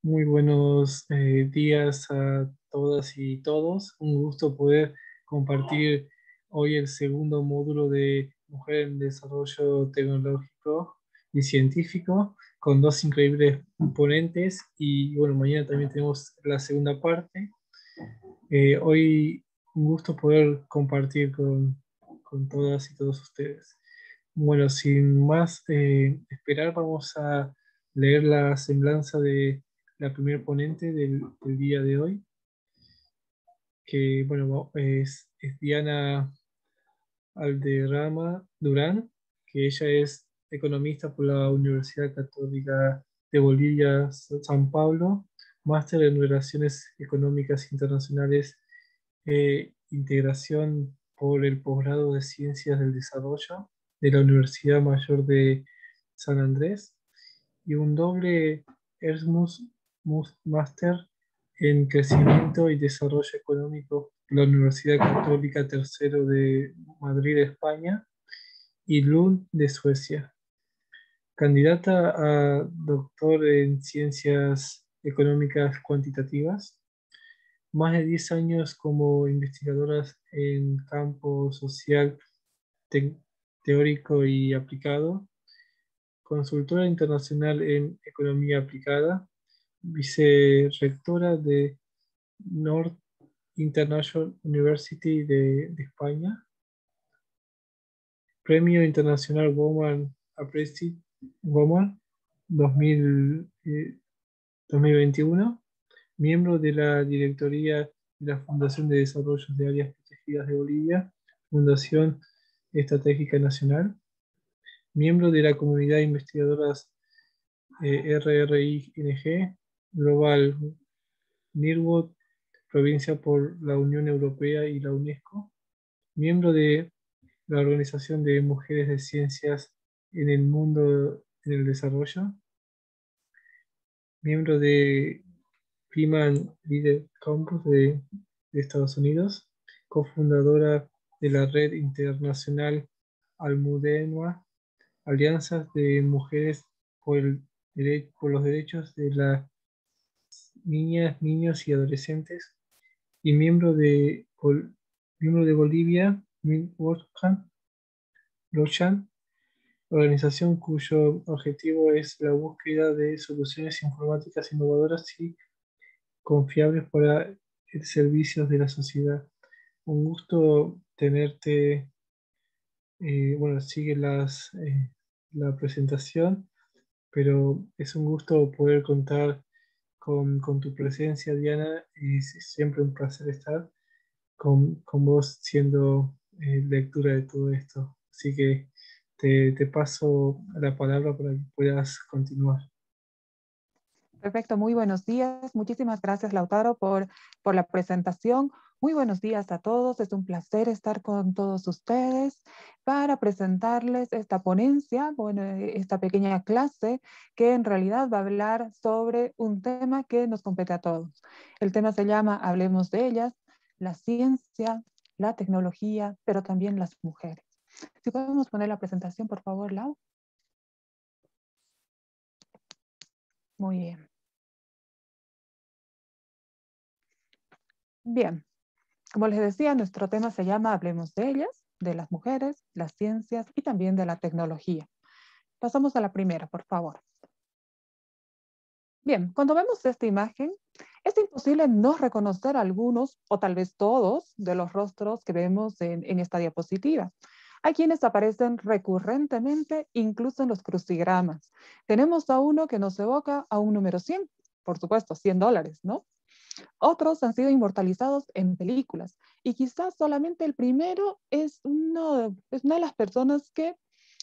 Muy buenos días a todas y todos. Un gusto poder compartir hoy el segundo módulo de Mujer en Desarrollo Tecnológico y Científico con dos increíbles ponentes y bueno, mañana también tenemos la segunda parte. Hoy un gusto poder compartir con todas y todos ustedes. Bueno, sin más esperar, vamos a leer la semblanza de la primer ponente del día de hoy, que bueno, es Diana Alderrama Durán, que ella es economista por la Universidad Católica de Bolivia, San Pablo, máster en Relaciones Económicas Internacionales integración por el posgrado de Ciencias del Desarrollo de la Universidad Mayor de San Andrés y un doble Erasmus Master en Crecimiento y Desarrollo Económico de la Universidad Católica Tercero de Madrid, España y Lund de Suecia. Candidata a doctor en Ciencias Económicas Cuantitativas, más de 10 años como investigadoras en campo social, te- teórico y aplicado, consultora internacional en economía aplicada, vicerrectora de North International University de España, Premio Internacional Woman Appreciate Woman 2000, 2021, miembro de la directoría de la Fundación de Desarrollo de Áreas Protegidas de Bolivia, Fundación Estratégica Nacional, miembro de la comunidad de investigadoras RRING, Global Nearwood, provincia por la Unión Europea y la UNESCO, miembro de la Organización de Mujeres de Ciencias en el Mundo en el Desarrollo, miembro de Freeman Leader Campus de Estados Unidos, cofundadora de la Red Internacional Almudena, Alianzas de Mujeres por los Derechos de las Niñas, Niños y Adolescentes, y miembro de Bolivia, Lochan, organización cuyo objetivo es la búsqueda de soluciones informáticas innovadoras y confiables para el servicio de la sociedad. Un gusto tenerte. Bueno, sigue la presentación, pero es un gusto poder contar con tu presencia, Diana, y es siempre un placer estar con vos siendo lectura de todo esto. Así que te paso la palabra para que puedas continuar. Perfecto, muy buenos días. Muchísimas gracias, Lautaro, por la presentación. Muy buenos días a todos. Es un placer estar con todos ustedes para presentarles esta ponencia, bueno, esta pequeña clase que en realidad va a hablar sobre un tema que nos compete a todos. El tema se llama Hablemos de ellas, la ciencia, la tecnología, pero también las mujeres. Si podemos poner la presentación, por favor, Lau. Muy bien. Bien. Como les decía, nuestro tema se llama Hablemos de ellas, de las mujeres, las ciencias y también de la tecnología. Pasamos a la primera, por favor. Bien, cuando vemos esta imagen, es imposible no reconocer algunos o tal vez todos de los rostros que vemos en esta diapositiva. Hay quienes aparecen recurrentemente, incluso en los crucigramas. Tenemos a uno que nos evoca a un número 100, por supuesto, $100, ¿no? Otros han sido inmortalizados en películas y quizás solamente el primero es una de las personas que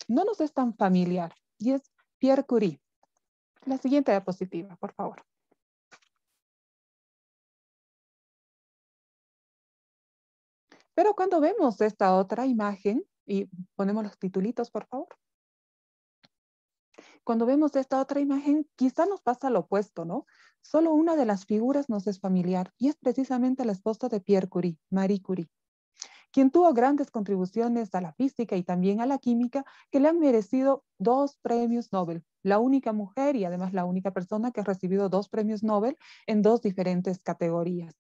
no nos es tan familiar y es Pierre Curie. La siguiente diapositiva, por favor. Pero cuando vemos esta otra imagen, y ponemos los titulitos, por favor. Cuando vemos esta otra imagen, quizá nos pasa lo opuesto, ¿no? Solo una de las figuras nos es familiar y es precisamente la esposa de Pierre Curie, Marie Curie, quien tuvo grandes contribuciones a la física y también a la química, que le han merecido 2 premios Nobel. La única mujer y además la única persona que ha recibido 2 premios Nobel en 2 diferentes categorías.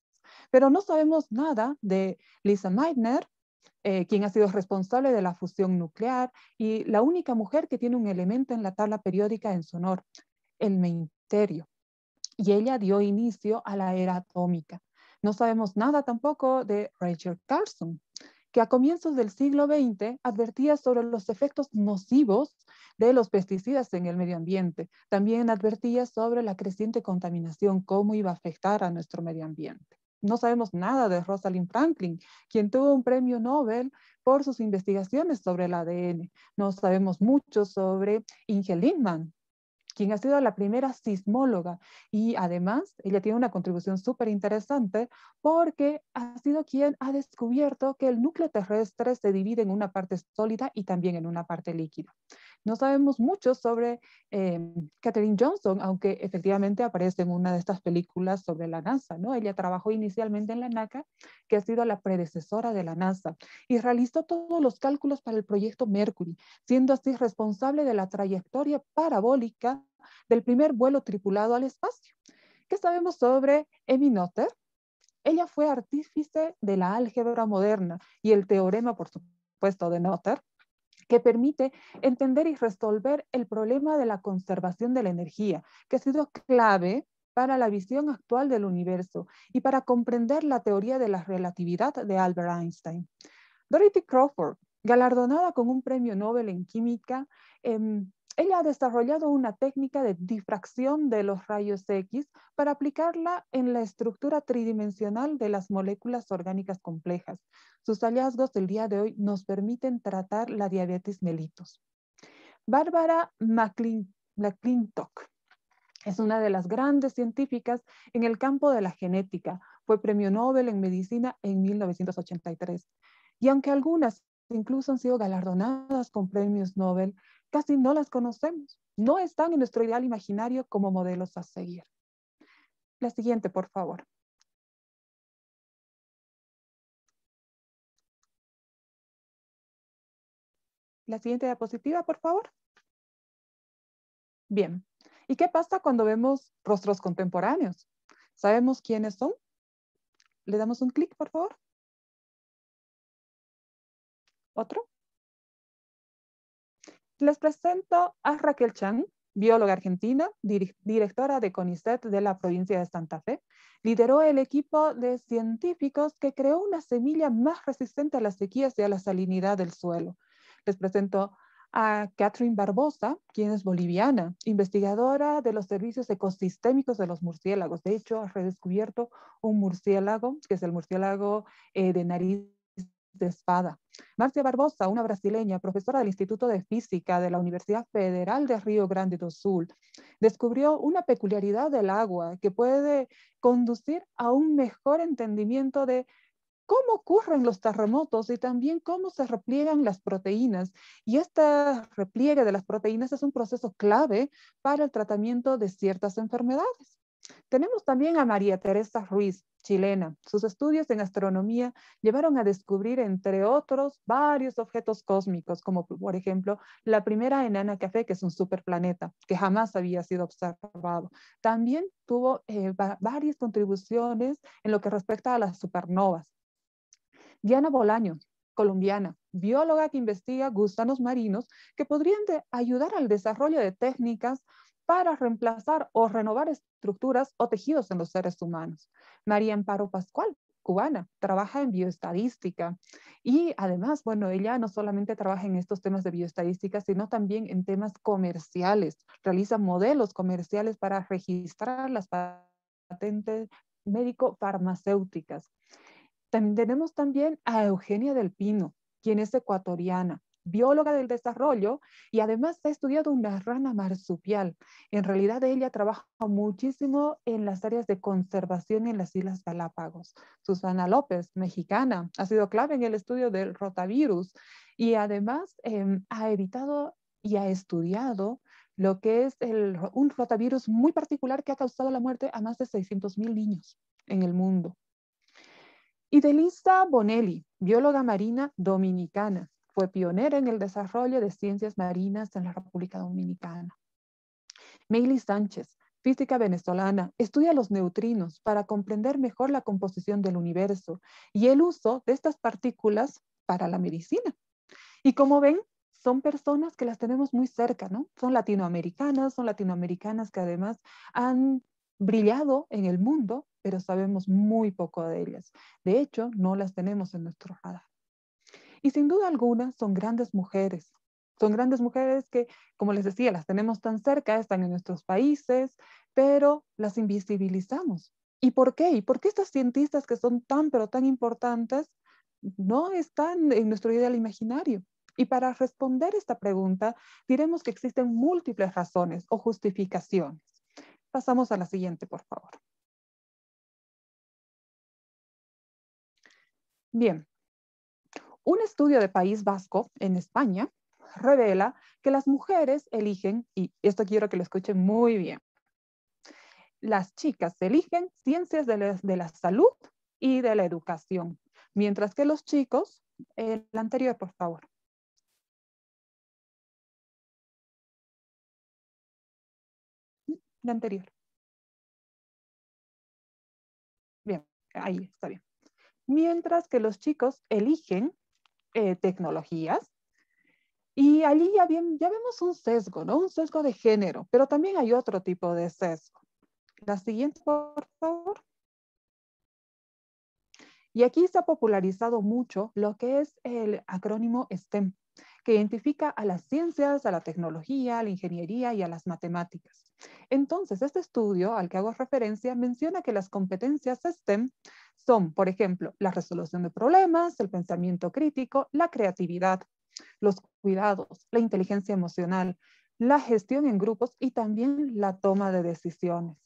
Pero no sabemos nada de Lisa Meitner, quien ha sido responsable de la fusión nuclear y la única mujer que tiene un elemento en la tabla periódica en su honor, el meinterio. Y ella dio inicio a la era atómica. No sabemos nada tampoco de Rachel Carson, que a comienzos del siglo XX advertía sobre los efectos nocivos de los pesticidas en el medio ambiente. También advertía sobre la creciente contaminación, cómo iba a afectar a nuestro medio ambiente. No sabemos nada de Rosalind Franklin, quien tuvo un premio Nobel por sus investigaciones sobre el ADN. No sabemos mucho sobre Inge Lindman, quien ha sido la primera sismóloga y además ella tiene una contribución súper interesante porque ha sido quien ha descubierto que el núcleo terrestre se divide en una parte sólida y también en una parte líquida. No sabemos mucho sobre Katherine Johnson, aunque efectivamente aparece en una de estas películas sobre la NASA, ¿no? Ella trabajó inicialmente en la NACA, que ha sido la predecesora de la NASA, y realizó todos los cálculos para el proyecto Mercury, siendo así responsable de la trayectoria parabólica del primer vuelo tripulado al espacio. ¿Qué sabemos sobre Emmy Noether? Ella fue artífice de la álgebra moderna y el teorema, por supuesto, de Noether, que permite entender y resolver el problema de la conservación de la energía, que ha sido clave para la visión actual del universo y para comprender la teoría de la relatividad de Albert Einstein. Dorothy Crawford, galardonada con un premio Nobel en química, ella ha desarrollado una técnica de difracción de los rayos X para aplicarla en la estructura tridimensional de las moléculas orgánicas complejas. Sus hallazgos del día de hoy nos permiten tratar la diabetes mellitus. Barbara McClintock es una de las grandes científicas en el campo de la genética. Fue premio Nobel en medicina en 1983. Y aunque algunas incluso han sido galardonadas con premios Nobel, casi no las conocemos. No están en nuestro ideal imaginario como modelos a seguir. La siguiente, por favor. La siguiente diapositiva, por favor. Bien. ¿Y qué pasa cuando vemos rostros contemporáneos? ¿Sabemos quiénes son? ¿Le damos un clic, por favor? ¿Otro? Les presento a Raquel Chang, bióloga argentina, directora de CONICET de la provincia de Santa Fe. Lideró el equipo de científicos que creó una semilla más resistente a las sequías y a la salinidad del suelo. Les presento a Catherine Barbosa, quien es boliviana, investigadora de los servicios ecosistémicos de los murciélagos. De hecho, ha redescubierto un murciélago, que es el murciélago de nariz de espada. Marcia Barbosa, una brasileña, profesora del Instituto de Física de la Universidad Federal de Río Grande do Sul, descubrió una peculiaridad del agua que puede conducir a un mejor entendimiento de cómo ocurren los terremotos y también cómo se repliegan las proteínas. Y este repliegue de las proteínas es un proceso clave para el tratamiento de ciertas enfermedades. Tenemos también a María Teresa Ruiz, chilena. Sus estudios en astronomía llevaron a descubrir, entre otros, varios objetos cósmicos, como por ejemplo la primera enana café, que es un superplaneta que jamás había sido observado. También tuvo varias contribuciones en lo que respecta a las supernovas. Diana Bolaño, colombiana, bióloga que investiga gusanos marinos que podrían ayudar al desarrollo de técnicas para reemplazar o renovar estructuras o tejidos en los seres humanos. María Amparo Pascual, cubana, trabaja en bioestadística y además, bueno, ella no solamente trabaja en estos temas de bioestadística, sino también en temas comerciales. Realiza modelos comerciales para registrar las patentes médico-farmacéuticas. Tenemos también a Eugenia del Pino, quien es ecuatoriana, bióloga del desarrollo y además ha estudiado una rana marsupial. En realidad ella trabaja muchísimo en las áreas de conservación en las Islas Galápagos. Susana López, mexicana, ha sido clave en el estudio del rotavirus y además ha evitado y ha estudiado lo que es un rotavirus muy particular que ha causado la muerte a más de 600,000 niños en el mundo. Y Delisa Bonelli, bióloga marina dominicana, fue pionera en el desarrollo de ciencias marinas en la República Dominicana. Meili Sánchez, física venezolana, estudia los neutrinos para comprender mejor la composición del universo y el uso de estas partículas para la medicina. Y como ven, son personas que las tenemos muy cerca, ¿no? Son latinoamericanas que además han brillado en el mundo, pero sabemos muy poco de ellas. De hecho, no las tenemos en nuestro radar. Y sin duda alguna son grandes mujeres. Son grandes mujeres que, como les decía, las tenemos tan cerca, están en nuestros países, pero las invisibilizamos. ¿Y por qué? ¿Y por qué estas cientistas que son tan, pero tan importantes no están en nuestro ideal imaginario? Y para responder esta pregunta, diremos que existen múltiples razones o justificaciones. Pasamos a la siguiente, por favor. Bien, un estudio de País Vasco en España revela que las mujeres eligen, y esto quiero que lo escuchen muy bien, las chicas eligen ciencias de la salud y de la educación, mientras que los chicos, el anterior, por favor. El anterior. Bien, ahí está bien. Mientras que los chicos eligen tecnologías. Y allí ya vemos un sesgo, ¿no? Un sesgo de género, pero también hay otro tipo de sesgo. La siguiente, por favor. Y aquí se ha popularizado mucho lo que es el acrónimo STEM, que identifica a las ciencias, a la tecnología, a la ingeniería y a las matemáticas. Entonces, este estudio al que hago referencia menciona que las competencias STEM son, por ejemplo, la resolución de problemas, el pensamiento crítico, la creatividad, los cuidados, la inteligencia emocional, la gestión en grupos y también la toma de decisiones.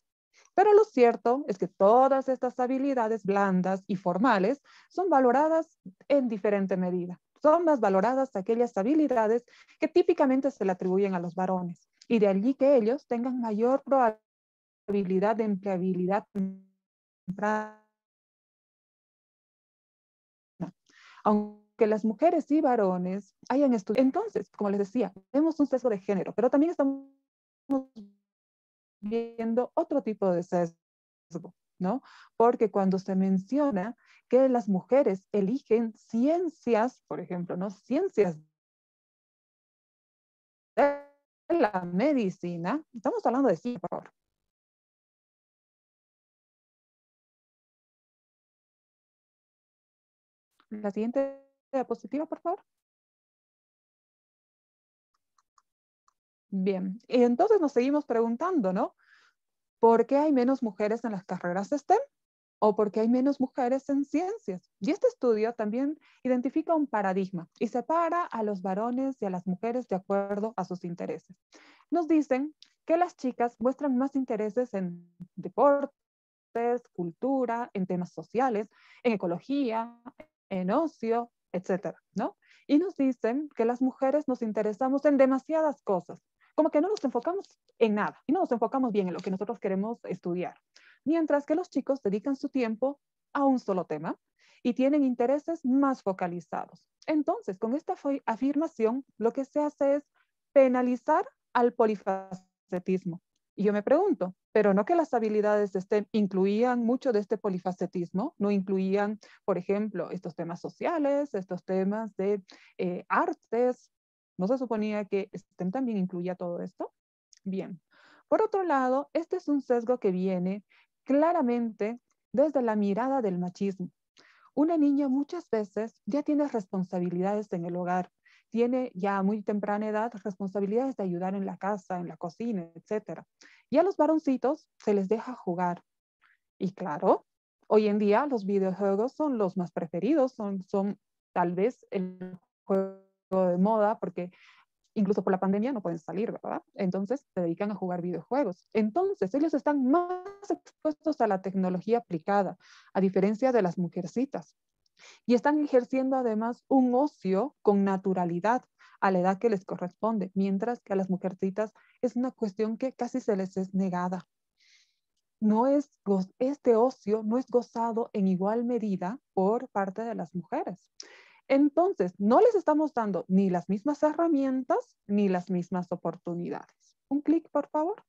Pero lo cierto es que todas estas habilidades blandas y formales son valoradas en diferente medida. Son más valoradas aquellas habilidades que típicamente se le atribuyen a los varones. Y de allí que ellos tengan mayor probabilidad de empleabilidad temprana. Aunque las mujeres y varones hayan estudiado. Entonces, como les decía, tenemos un sesgo de género, pero también estamos viendo otro tipo de sesgo, ¿no? Porque cuando se menciona que las mujeres eligen ciencias, por ejemplo, ¿no? Ciencias de la medicina, estamos hablando de ciencia, por favor. La siguiente diapositiva, por favor. Bien, y entonces nos seguimos preguntando, ¿no? ¿Por qué hay menos mujeres en las carreras STEM? ¿O por qué hay menos mujeres en ciencias? Y este estudio también identifica un paradigma y separa a los varones y a las mujeres de acuerdo a sus intereses. Nos dicen que las chicas muestran más intereses en deportes, cultura, en temas sociales, en ecología, en ocio, etcétera, ¿no? Y nos dicen que las mujeres nos interesamos en demasiadas cosas, como que no nos enfocamos en nada y no nos enfocamos bien en lo que nosotros queremos estudiar, mientras que los chicos dedican su tiempo a un solo tema y tienen intereses más focalizados. Entonces, con esta afirmación, lo que se hace es penalizar al polifacetismo. Y yo me pregunto, pero no que las habilidades de STEM incluían mucho de este polifacetismo, no incluían, por ejemplo, estos temas sociales, estos temas de artes. ¿No se suponía que STEM también incluía todo esto? Bien. Por otro lado, este es un sesgo que viene claramente desde la mirada del machismo. Una niña muchas veces ya tiene responsabilidades en el hogar, tiene ya a muy temprana edad responsabilidades de ayudar en la casa, en la cocina, etc. Y a los varoncitos se les deja jugar. Y claro, hoy en día los videojuegos son los más preferidos, son tal vez el juego de moda, porque incluso por la pandemia no pueden salir, ¿verdad? Entonces se dedican a jugar videojuegos. Entonces ellos están más expuestos a la tecnología aplicada, a diferencia de las mujercitas. Y están ejerciendo además un ocio con naturalidad a la edad que les corresponde, mientras que a las mujercitas es una cuestión que casi se les es negada. este ocio no es gozado en igual medida por parte de las mujeres. Entonces, no les estamos dando ni las mismas herramientas ni las mismas oportunidades. Un clic, por favor.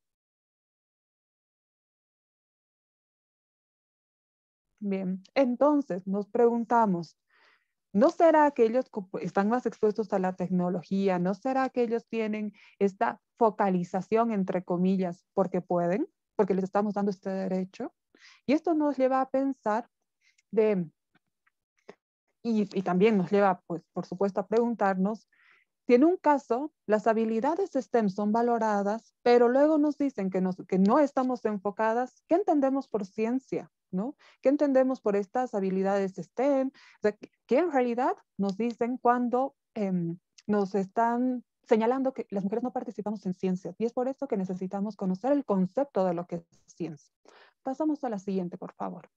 Bien, entonces nos preguntamos, ¿no será que ellos están más expuestos a la tecnología? ¿No será que ellos tienen esta focalización, entre comillas, porque pueden? Porque les estamos dando este derecho. Y esto nos lleva a pensar de, y también nos lleva, pues, por supuesto, a preguntarnos si en un caso las habilidades STEM son valoradas, pero luego nos dicen que no estamos enfocadas, ¿qué entendemos por ciencia? ¿No? ¿Qué entendemos por estas habilidades STEM? O sea, que en realidad nos dicen cuando nos están señalando que las mujeres no participamos en ciencia. Y es por eso que necesitamos conocer el concepto de lo que es ciencia. Pasamos a la siguiente, por favor.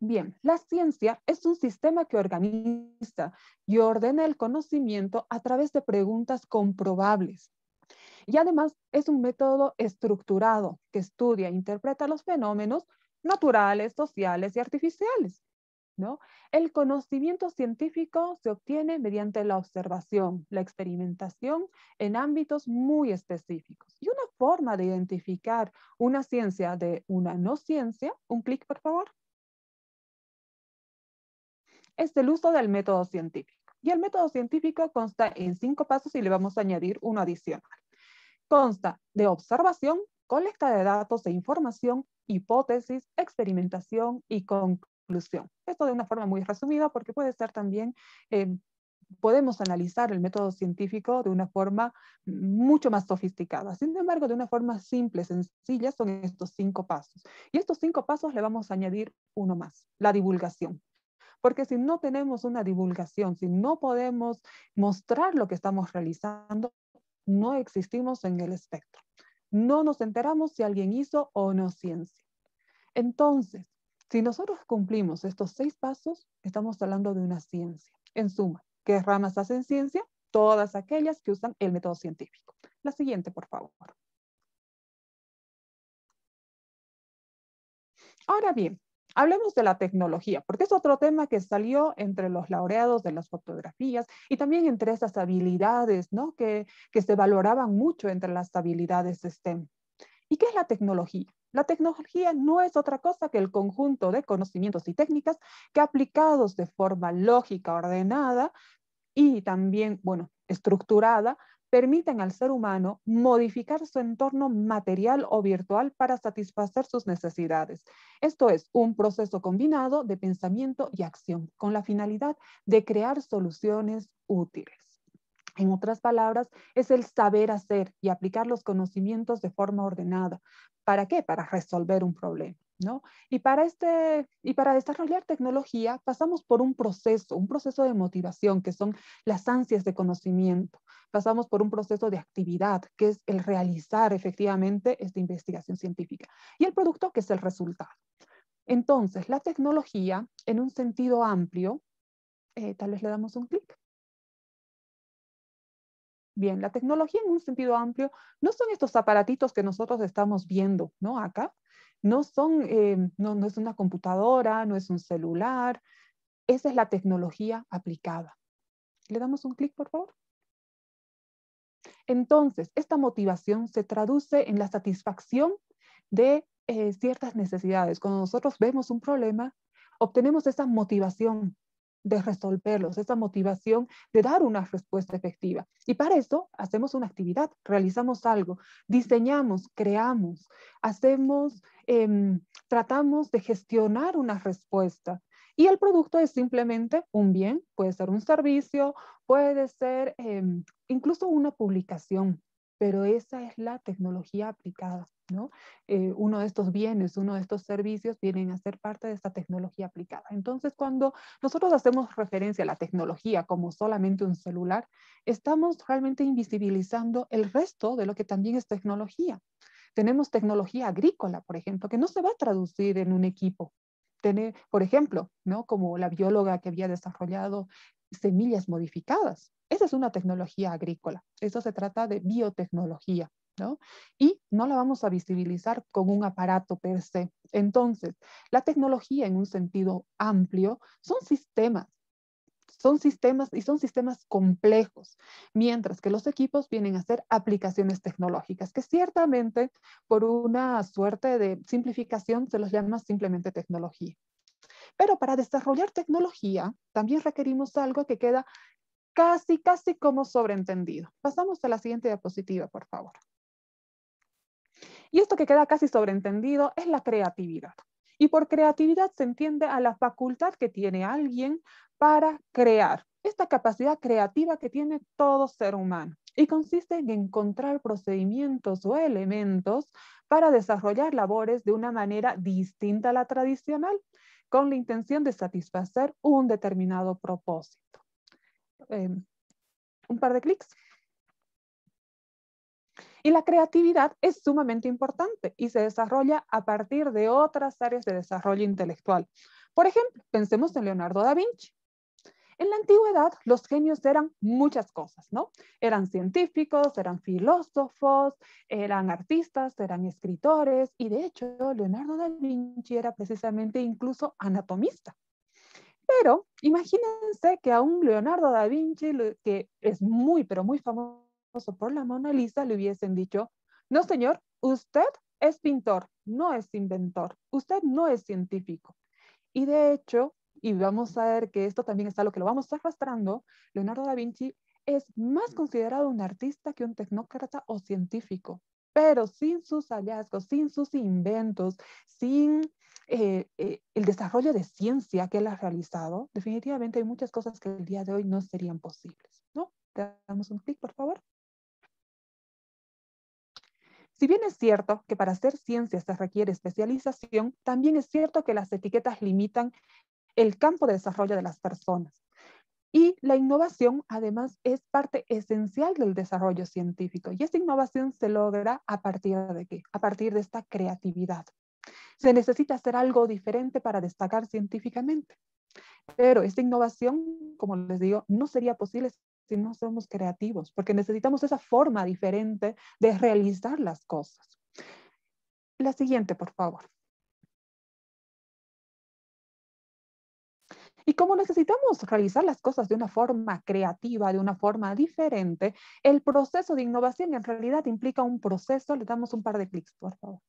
Bien, la ciencia es un sistema que organiza y ordena el conocimiento a través de preguntas comprobables. Y además es un método estructurado que estudia e interpreta los fenómenos naturales, sociales y artificiales, ¿no? El conocimiento científico se obtiene mediante la observación, la experimentación en ámbitos muy específicos. Y una forma de identificar una ciencia de una no ciencia, un clic por favor, es el uso del método científico. Y el método científico consta en 5 pasos y le vamos a añadir uno adicional. Consta de observación, colecta de datos e información, hipótesis, experimentación y conclusión. Esto de una forma muy resumida porque puede ser también, podemos analizar el método científico de una forma mucho más sofisticada. Sin embargo, de una forma simple, sencilla, son estos 5 pasos. Y estos 5 pasos le vamos a añadir uno más, la divulgación. Porque si no tenemos una divulgación, si no podemos mostrar lo que estamos realizando, no existimos en el espectro. No nos enteramos si alguien hizo o no ciencia. Entonces, si nosotros cumplimos estos 6 pasos, estamos hablando de una ciencia. En suma, ¿qué ramas hacen ciencia? Todas aquellas que usan el método científico. La siguiente, por favor. Ahora bien, hablemos de la tecnología, porque es otro tema que salió entre los laureados de las fotografías y también entre esas habilidades, ¿no? que se valoraban mucho entre las habilidades STEM. ¿Y qué es la tecnología? La tecnología no es otra cosa que el conjunto de conocimientos y técnicas que aplicados de forma lógica, ordenada y también, bueno, estructurada, permiten al ser humano modificar su entorno material o virtual para satisfacer sus necesidades. Esto es un proceso combinado de pensamiento y acción, con la finalidad de crear soluciones útiles. En otras palabras, es el saber hacer y aplicar los conocimientos de forma ordenada. ¿Para qué? Para resolver un problema, ¿no? Y para desarrollar tecnología pasamos por un proceso de motivación, que son las ansias de conocimiento. Pasamos por un proceso de actividad, que es el realizar efectivamente esta investigación científica. Y el producto, que es el resultado. Entonces, la tecnología, en un sentido amplio, tal vez le damos un clic. Bien, la tecnología en un sentido amplio no son estos aparatitos que nosotros estamos viendo, ¿no? Acá. No son, no es una computadora, no es un celular. Esa es la tecnología aplicada. ¿Le damos un clic, por favor? Entonces, esta motivación se traduce en la satisfacción de ciertas necesidades. Cuando nosotros vemos un problema, obtenemos esa motivación de resolverlos, esa motivación de dar una respuesta efectiva. Y para eso hacemos una actividad, realizamos algo, diseñamos, creamos, hacemos, tratamos de gestionar una respuesta. Y el producto es simplemente un bien, puede ser un servicio, puede ser incluso una publicación, pero esa es la tecnología aplicada, ¿no? Uno de estos bienes, uno de estos servicios vienen a ser parte de esta tecnología aplicada. Entonces, cuando nosotros hacemos referencia a la tecnología como solamente un celular, estamos realmente invisibilizando el resto de lo que también es tecnología. Tenemos tecnología agrícola, por ejemplo, que no se va a traducir en un equipo. Por ejemplo, ¿no? Como la bióloga que había desarrollado semillas modificadas. Esa es una tecnología agrícola. Eso se trata de biotecnología, ¿no? Y no la vamos a visibilizar con un aparato per se. Entonces, la tecnología en un sentido amplio son sistemas y son sistemas complejos, mientras que los equipos vienen a ser aplicaciones tecnológicas, que ciertamente por una suerte de simplificación se los llama simplemente tecnología. Pero para desarrollar tecnología también requerimos algo que queda casi como sobreentendido. Pasamos a la siguiente diapositiva, por favor. Y esto que queda casi sobreentendido es la creatividad. Y por creatividad se entiende a la facultad que tiene alguien para crear, esta capacidad creativa que tiene todo ser humano. Y consiste en encontrar procedimientos o elementos para desarrollar labores de una manera distinta a la tradicional, con la intención de satisfacer un determinado propósito. Un par de clics. Y la creatividad es sumamente importante y se desarrolla a partir de otras áreas de desarrollo intelectual. Por ejemplo, pensemos en Leonardo da Vinci. En la antigüedad, los genios eran muchas cosas, ¿no? Eran científicos, eran filósofos, eran artistas, eran escritores, y de hecho, Leonardo da Vinci era precisamente incluso anatomista. Pero imagínense que a un Leonardo da Vinci, que es muy, pero muy famoso por la Mona Lisa, le hubiesen dicho, no señor, usted es pintor, no es inventor, usted no es científico. Y de hecho, y vamos a ver que esto también es algo que lo vamos arrastrando, Leonardo da Vinci es más considerado un artista que un tecnócrata o científico, pero sin sus hallazgos, sin sus inventos, sin el desarrollo de ciencia que él ha realizado, definitivamente hay muchas cosas que el día de hoy no serían posibles, ¿no? Te damos un clic, por favor. Si bien es cierto que para hacer ciencia se requiere especialización, también es cierto que las etiquetas limitan el campo de desarrollo de las personas. Y la innovación, además, es parte esencial del desarrollo científico. Y esta innovación se logra a partir de ¿qué? A partir de esta creatividad. Se necesita hacer algo diferente para destacar científicamente. Pero esta innovación, como les digo, no sería posible si no somos creativos, porque necesitamos esa forma diferente de realizar las cosas. La siguiente, por favor. Y como necesitamos realizar las cosas de una forma creativa, de una forma diferente, el proceso de innovación en realidad implica un proceso, le damos un par de clics, por favor.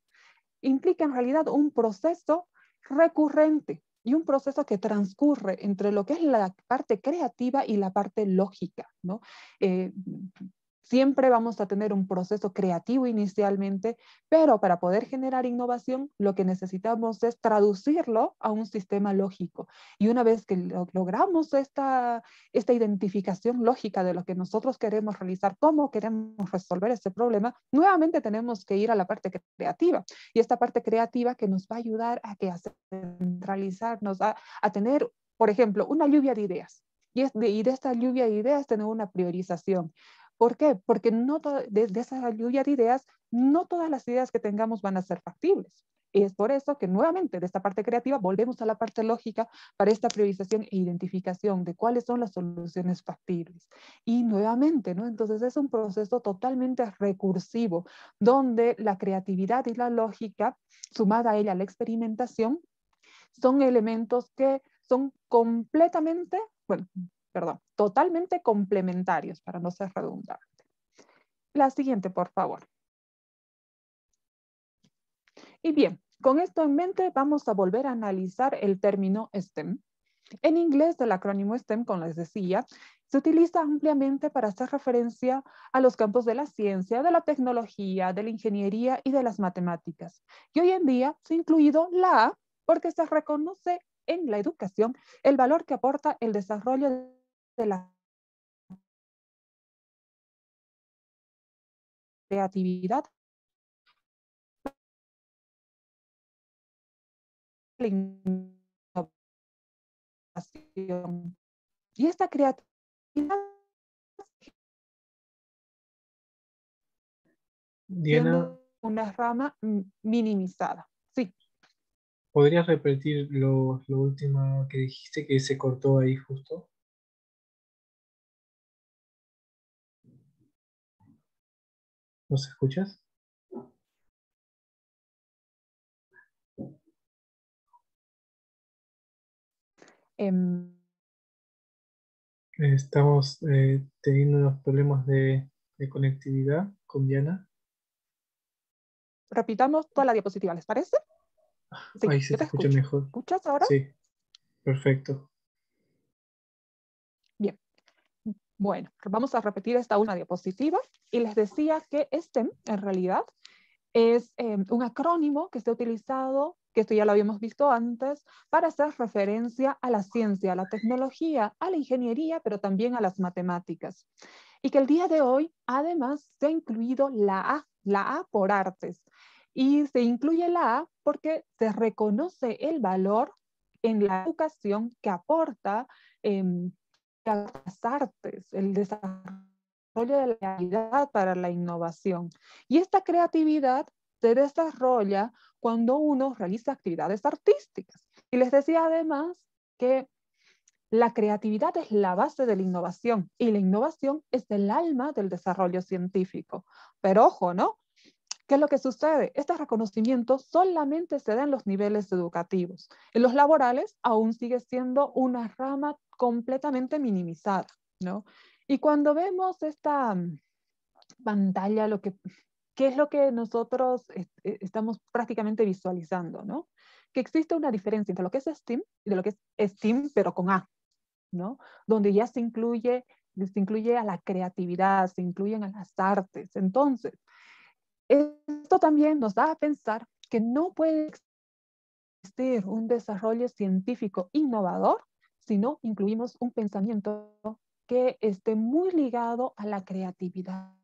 Implica en realidad un proceso recurrente y un proceso que transcurre entre lo que es la parte creativa y la parte lógica, ¿no? Siempre vamos a tener un proceso creativo inicialmente, pero para poder generar innovación, lo que necesitamos es traducirlo a un sistema lógico. Y una vez que logramos esta identificación lógica de lo que nosotros queremos realizar, cómo queremos resolver ese problema, nuevamente tenemos que ir a la parte creativa. Y esta parte creativa que nos va a ayudar a centralizarnos, a tener, por ejemplo, una lluvia de ideas. Y de esta lluvia de ideas tener una priorización. ¿Por qué? Porque no de esa lluvia de ideas, no todas las ideas que tengamos van a ser factibles. Y es por eso que nuevamente de esta parte creativa volvemos a la parte lógica para esta priorización e identificación de cuáles son las soluciones factibles. Y nuevamente, ¿no? Entonces es un proceso totalmente recursivo, donde la creatividad y la lógica, sumada a ella la experimentación, son elementos que son completamente, bueno, perdón, totalmente complementarios, para no ser redundante. La siguiente, por favor. Y bien, con esto en mente vamos a volver a analizar el término STEM. En inglés, el acrónimo STEM, como les decía, se utiliza ampliamente para hacer referencia a los campos de la ciencia, de la tecnología, de la ingeniería y de las matemáticas. Y hoy en día se ha incluido la A porque se reconoce en la educación el valor que aporta el desarrollo de la creatividad, la innovación. Y esta creatividad Diana, siendo una rama minimizada. Sí. ¿podrías repetir lo último que dijiste que se cortó ahí justo? ¿Nos escuchas? Em, Estamos teniendo unos problemas de conectividad con Diana. repitamos toda la diapositiva, ¿les parece? Sí, Ahí se yo te te escucha escucho. mejor. ¿Escuchas ahora? Sí, perfecto. Bien. Bueno, vamos a repetir esta última diapositiva y les decía que STEM en realidad es un acrónimo que se ha utilizado, que esto ya lo habíamos visto antes, para hacer referencia a la ciencia, a la tecnología, a la ingeniería, pero también a las matemáticas. Y que el día de hoy, además, se ha incluido la A por artes. Y se incluye la A porque se reconoce el valor en la educación que aporta las artes, el desarrollo de la creatividad para la innovación. Y esta creatividad se desarrolla cuando uno realiza actividades artísticas. Y les decía además que la creatividad es la base de la innovación y la innovación es el alma del desarrollo científico. Pero ojo, ¿no? ¿Qué es lo que sucede? Este reconocimiento solamente se da en los niveles educativos. En los laborales aún sigue siendo una rama completamente minimizada, ¿no? Y cuando vemos esta pantalla, ¿qué es lo que nosotros estamos prácticamente visualizando, ¿no? Que existe una diferencia entre lo que es STEAM y de lo que es STEAM, pero con A, ¿no? Donde ya se incluye a la creatividad, se incluyen a las artes. Entonces, esto también nos da a pensar que no puede existir un desarrollo científico innovador si no incluimos un pensamiento que esté muy ligado a la creatividad.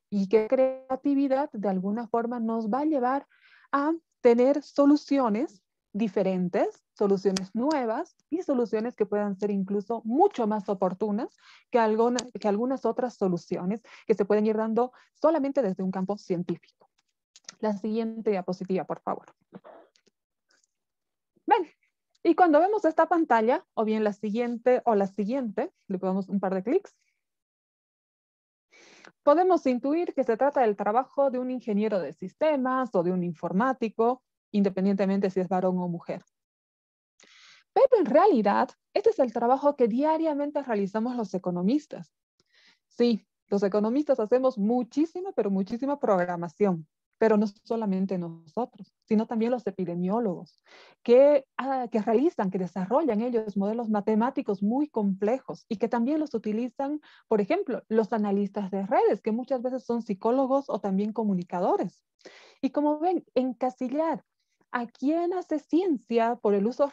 Y que creatividad de alguna forma nos va a llevar a tener soluciones diferentes, soluciones nuevas y soluciones que puedan ser incluso mucho más oportunas que algunas otras soluciones que se pueden ir dando solamente desde un campo científico. La siguiente diapositiva, por favor. Ven, y cuando vemos esta pantalla, o bien la siguiente, le ponemos un par de clics, podemos intuir que se trata del trabajo de un ingeniero de sistemas o de un informático, independientemente si es varón o mujer. Pero en realidad, este es el trabajo que diariamente realizamos los economistas. Sí, los economistas hacemos muchísima, pero muchísima programación, pero no solamente nosotros, sino también los epidemiólogos, que realizan, que desarrollan ellos modelos matemáticos muy complejos y que también los utilizan, por ejemplo, los analistas de redes, que muchas veces son psicólogos o también comunicadores. Y como ven, encasillar a quien hace ciencia por el uso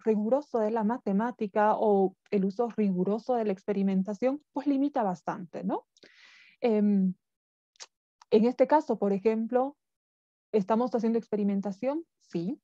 riguroso de la matemática o el uso riguroso de la experimentación, pues limita bastante, ¿no? En este caso, por ejemplo, ¿estamos haciendo experimentación? Sí,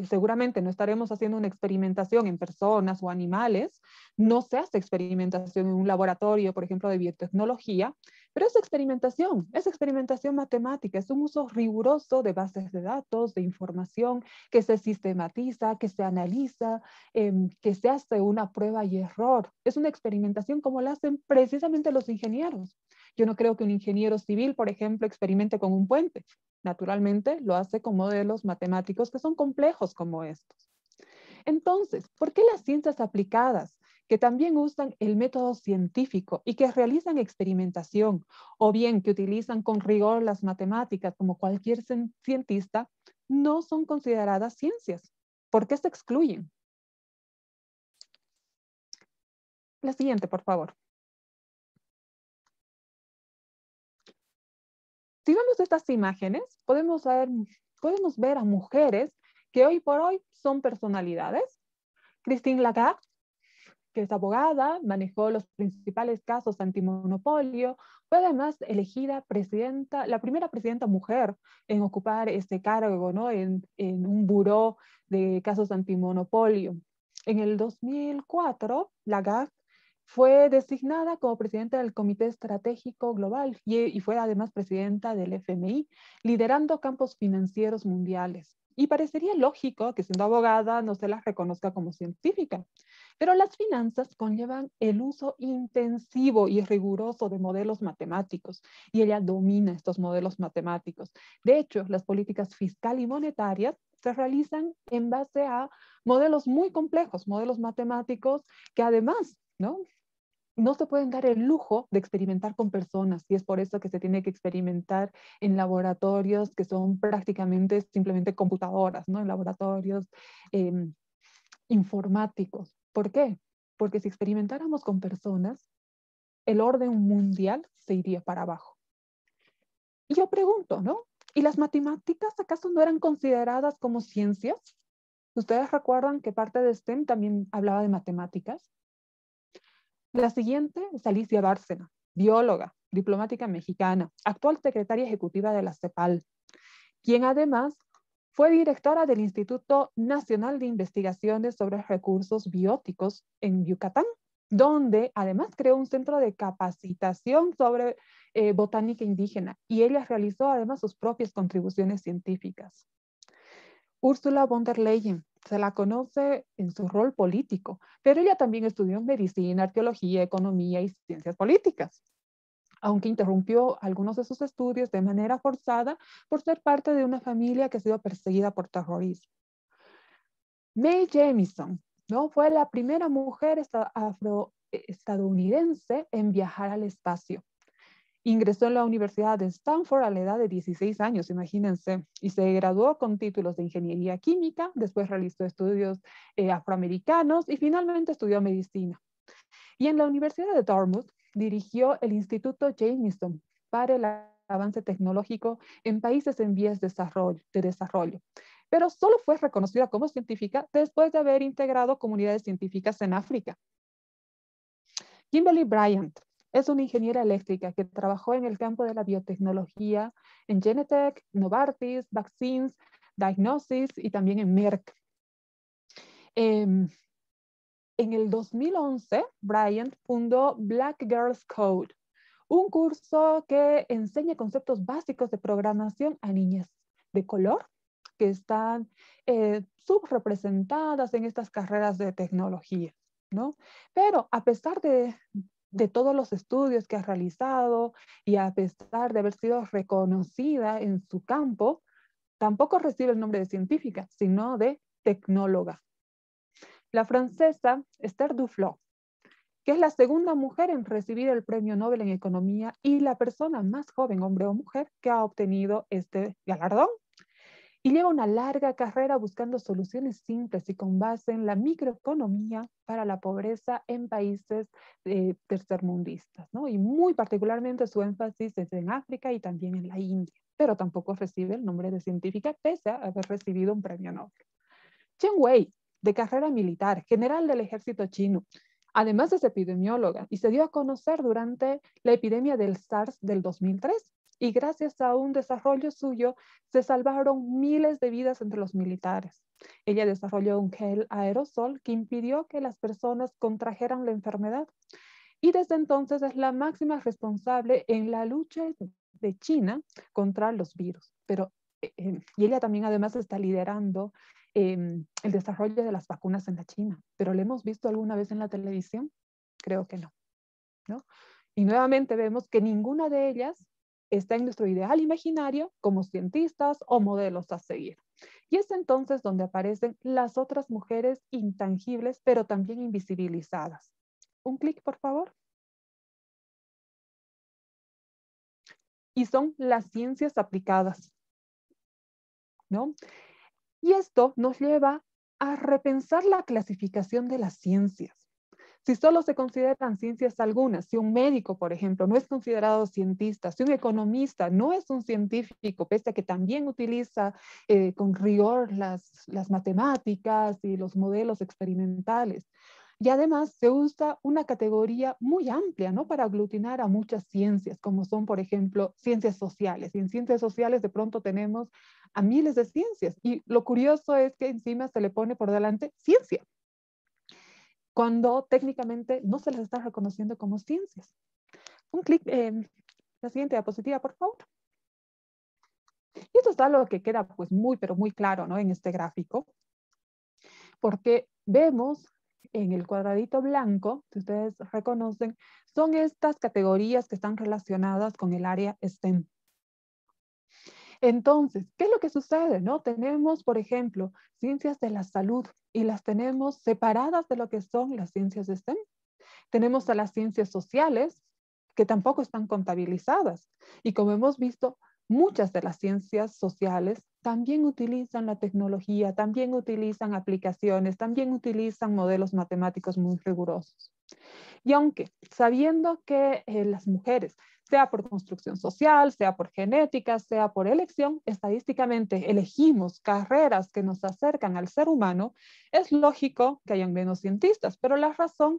seguramente no estaremos haciendo una experimentación en personas o animales, no se hace experimentación en un laboratorio, por ejemplo, de biotecnología, pero es experimentación matemática, es un uso riguroso de bases de datos, de información que se sistematiza, que se analiza, que se hace una prueba y error. Es una experimentación como la hacen precisamente los ingenieros. Yo no creo que un ingeniero civil, por ejemplo, experimente con un puente. Naturalmente, lo hace con modelos matemáticos que son complejos como estos. Entonces, ¿por qué las ciencias aplicadas, que también usan el método científico y que realizan experimentación, o bien que utilizan con rigor las matemáticas como cualquier cientista, no son consideradas ciencias? ¿Por qué se excluyen? La siguiente, por favor. Si vemos estas imágenes, podemos ver a mujeres que hoy por hoy son personalidades. Christine Lagarde, que es abogada, manejó los principales casos antimonopolio, fue además elegida presidenta, la primera presidenta mujer en ocupar este cargo, ¿no? en un buró de casos antimonopolio. En el 2004, Lagarde fue designada como presidenta del Comité Estratégico Global y fue además presidenta del FMI, liderando campos financieros mundiales. Y parecería lógico que siendo abogada no se la reconozca como científica. Pero las finanzas conllevan el uso intensivo y riguroso de modelos matemáticos, y ella domina estos modelos matemáticos. De hecho, las políticas fiscal y monetarias se realizan en base a modelos muy complejos, modelos matemáticos que además, no se pueden dar el lujo de experimentar con personas, y es por eso que se tiene que experimentar en laboratorios que son prácticamente simplemente computadoras, ¿no? En laboratorios eh, informáticos. ¿Por qué? Porque si experimentáramos con personas, el orden mundial se iría para abajo. Y yo pregunto, ¿no? ¿Y las matemáticas acaso no eran consideradas como ciencias? ¿Ustedes recuerdan que parte de STEM también hablaba de matemáticas? La siguiente es Alicia Bárcena, bióloga, diplomática mexicana, actual secretaria ejecutiva de la CEPAL, quien además fue directora del Instituto Nacional de Investigaciones sobre Recursos Bióticos en Yucatán, donde además creó un centro de capacitación sobre botánica indígena, y ella realizó además sus propias contribuciones científicas. Ursula von der Leyen, se la conoce en su rol político, pero ella también estudió medicina, arqueología, economía y ciencias políticas, aunque interrumpió algunos de sus estudios de manera forzada por ser parte de una familia que ha sido perseguida por terrorismo. Mae Jemison, ¿no? Fue la primera mujer afroestadounidense en viajar al espacio. Ingresó en la Universidad de Stanford a la edad de 16 años, imagínense, y se graduó con títulos de ingeniería química, después realizó estudios afroamericanos y finalmente estudió medicina. Y en la Universidad de Dartmouth dirigió el Instituto Jameson para el avance tecnológico en países en vías de desarrollo. Pero solo fue reconocida como científica después de haber integrado comunidades científicas en África. Kimberly Bryant es una ingeniera eléctrica que trabajó en el campo de la biotecnología en Genentech, Novartis, Vaccines, Diagnosis y también en Merck. En el 2011, Bryant fundó Black Girls Code, un curso que enseña conceptos básicos de programación a niñas de color que están subrepresentadas en estas carreras de tecnología, ¿no? Pero a pesar de todos los estudios que ha realizado y a pesar de haber sido reconocida en su campo, tampoco recibe el nombre de científica, sino de tecnóloga. La francesa Esther Duflo, que es la segunda mujer en recibir el Premio Nobel en Economía y la persona más joven, hombre o mujer, que ha obtenido este galardón. Y lleva una larga carrera buscando soluciones simples y con base en la microeconomía para la pobreza en países tercermundistas, ¿no? Y muy particularmente su énfasis es en África y también en la India, pero tampoco recibe el nombre de científica pese a haber recibido un premio Nobel. Chen Wei, de carrera militar, general del ejército chino, además es epidemióloga y se dio a conocer durante la epidemia del SARS del 2003. Y gracias a un desarrollo suyo se salvaron miles de vidas entre los militares. Ella desarrolló un gel aerosol que impidió que las personas contrajeran la enfermedad. Y desde entonces es la máxima responsable en la lucha de China contra los virus. Y ella también además está liderando el desarrollo de las vacunas en la China. ¿Pero lo hemos visto alguna vez en la televisión? Creo que no, ¿no? Y nuevamente vemos que ninguna de ellas está en nuestro ideal imaginario como cientistas o modelos a seguir. Y es entonces donde aparecen las otras mujeres intangibles, pero también invisibilizadas. Un clic, por favor. Y son las ciencias aplicadas, ¿no? Y esto nos lleva a repensar la clasificación de las ciencias. Si solo se consideran ciencias algunas, si un médico, por ejemplo, no es considerado cientista, si un economista no es un científico, pese a que también utiliza con rigor las matemáticas y los modelos experimentales. Y además se usa una categoría muy amplia, ¿no? Para aglutinar a muchas ciencias, como son, por ejemplo, ciencias sociales. Y en ciencias sociales de pronto tenemos a miles de ciencias. Y lo curioso es que encima se le pone por delante ciencia, cuando técnicamente no se les está reconociendo como ciencias. Un clic en la siguiente diapositiva, por favor. Y esto es es algo que queda pues muy, pero muy claro, ¿no? En este gráfico, porque vemos en el cuadradito blanco, si ustedes reconocen, son estas categorías que están relacionadas con el área STEM. Entonces, ¿qué es lo que sucede? ¿No? Tenemos, por ejemplo, ciencias de la salud y las tenemos separadas de lo que son las ciencias de STEM. Tenemos a las ciencias sociales que tampoco están contabilizadas. Y como hemos visto, muchas de las ciencias sociales también utilizan la tecnología, también utilizan aplicaciones, también utilizan modelos matemáticos muy rigurosos. Y aunque sabiendo que las mujeres, sea por construcción social, sea por genética, sea por elección, estadísticamente elegimos carreras que nos acercan al ser humano, es lógico que hayan menos cientistas, pero la razón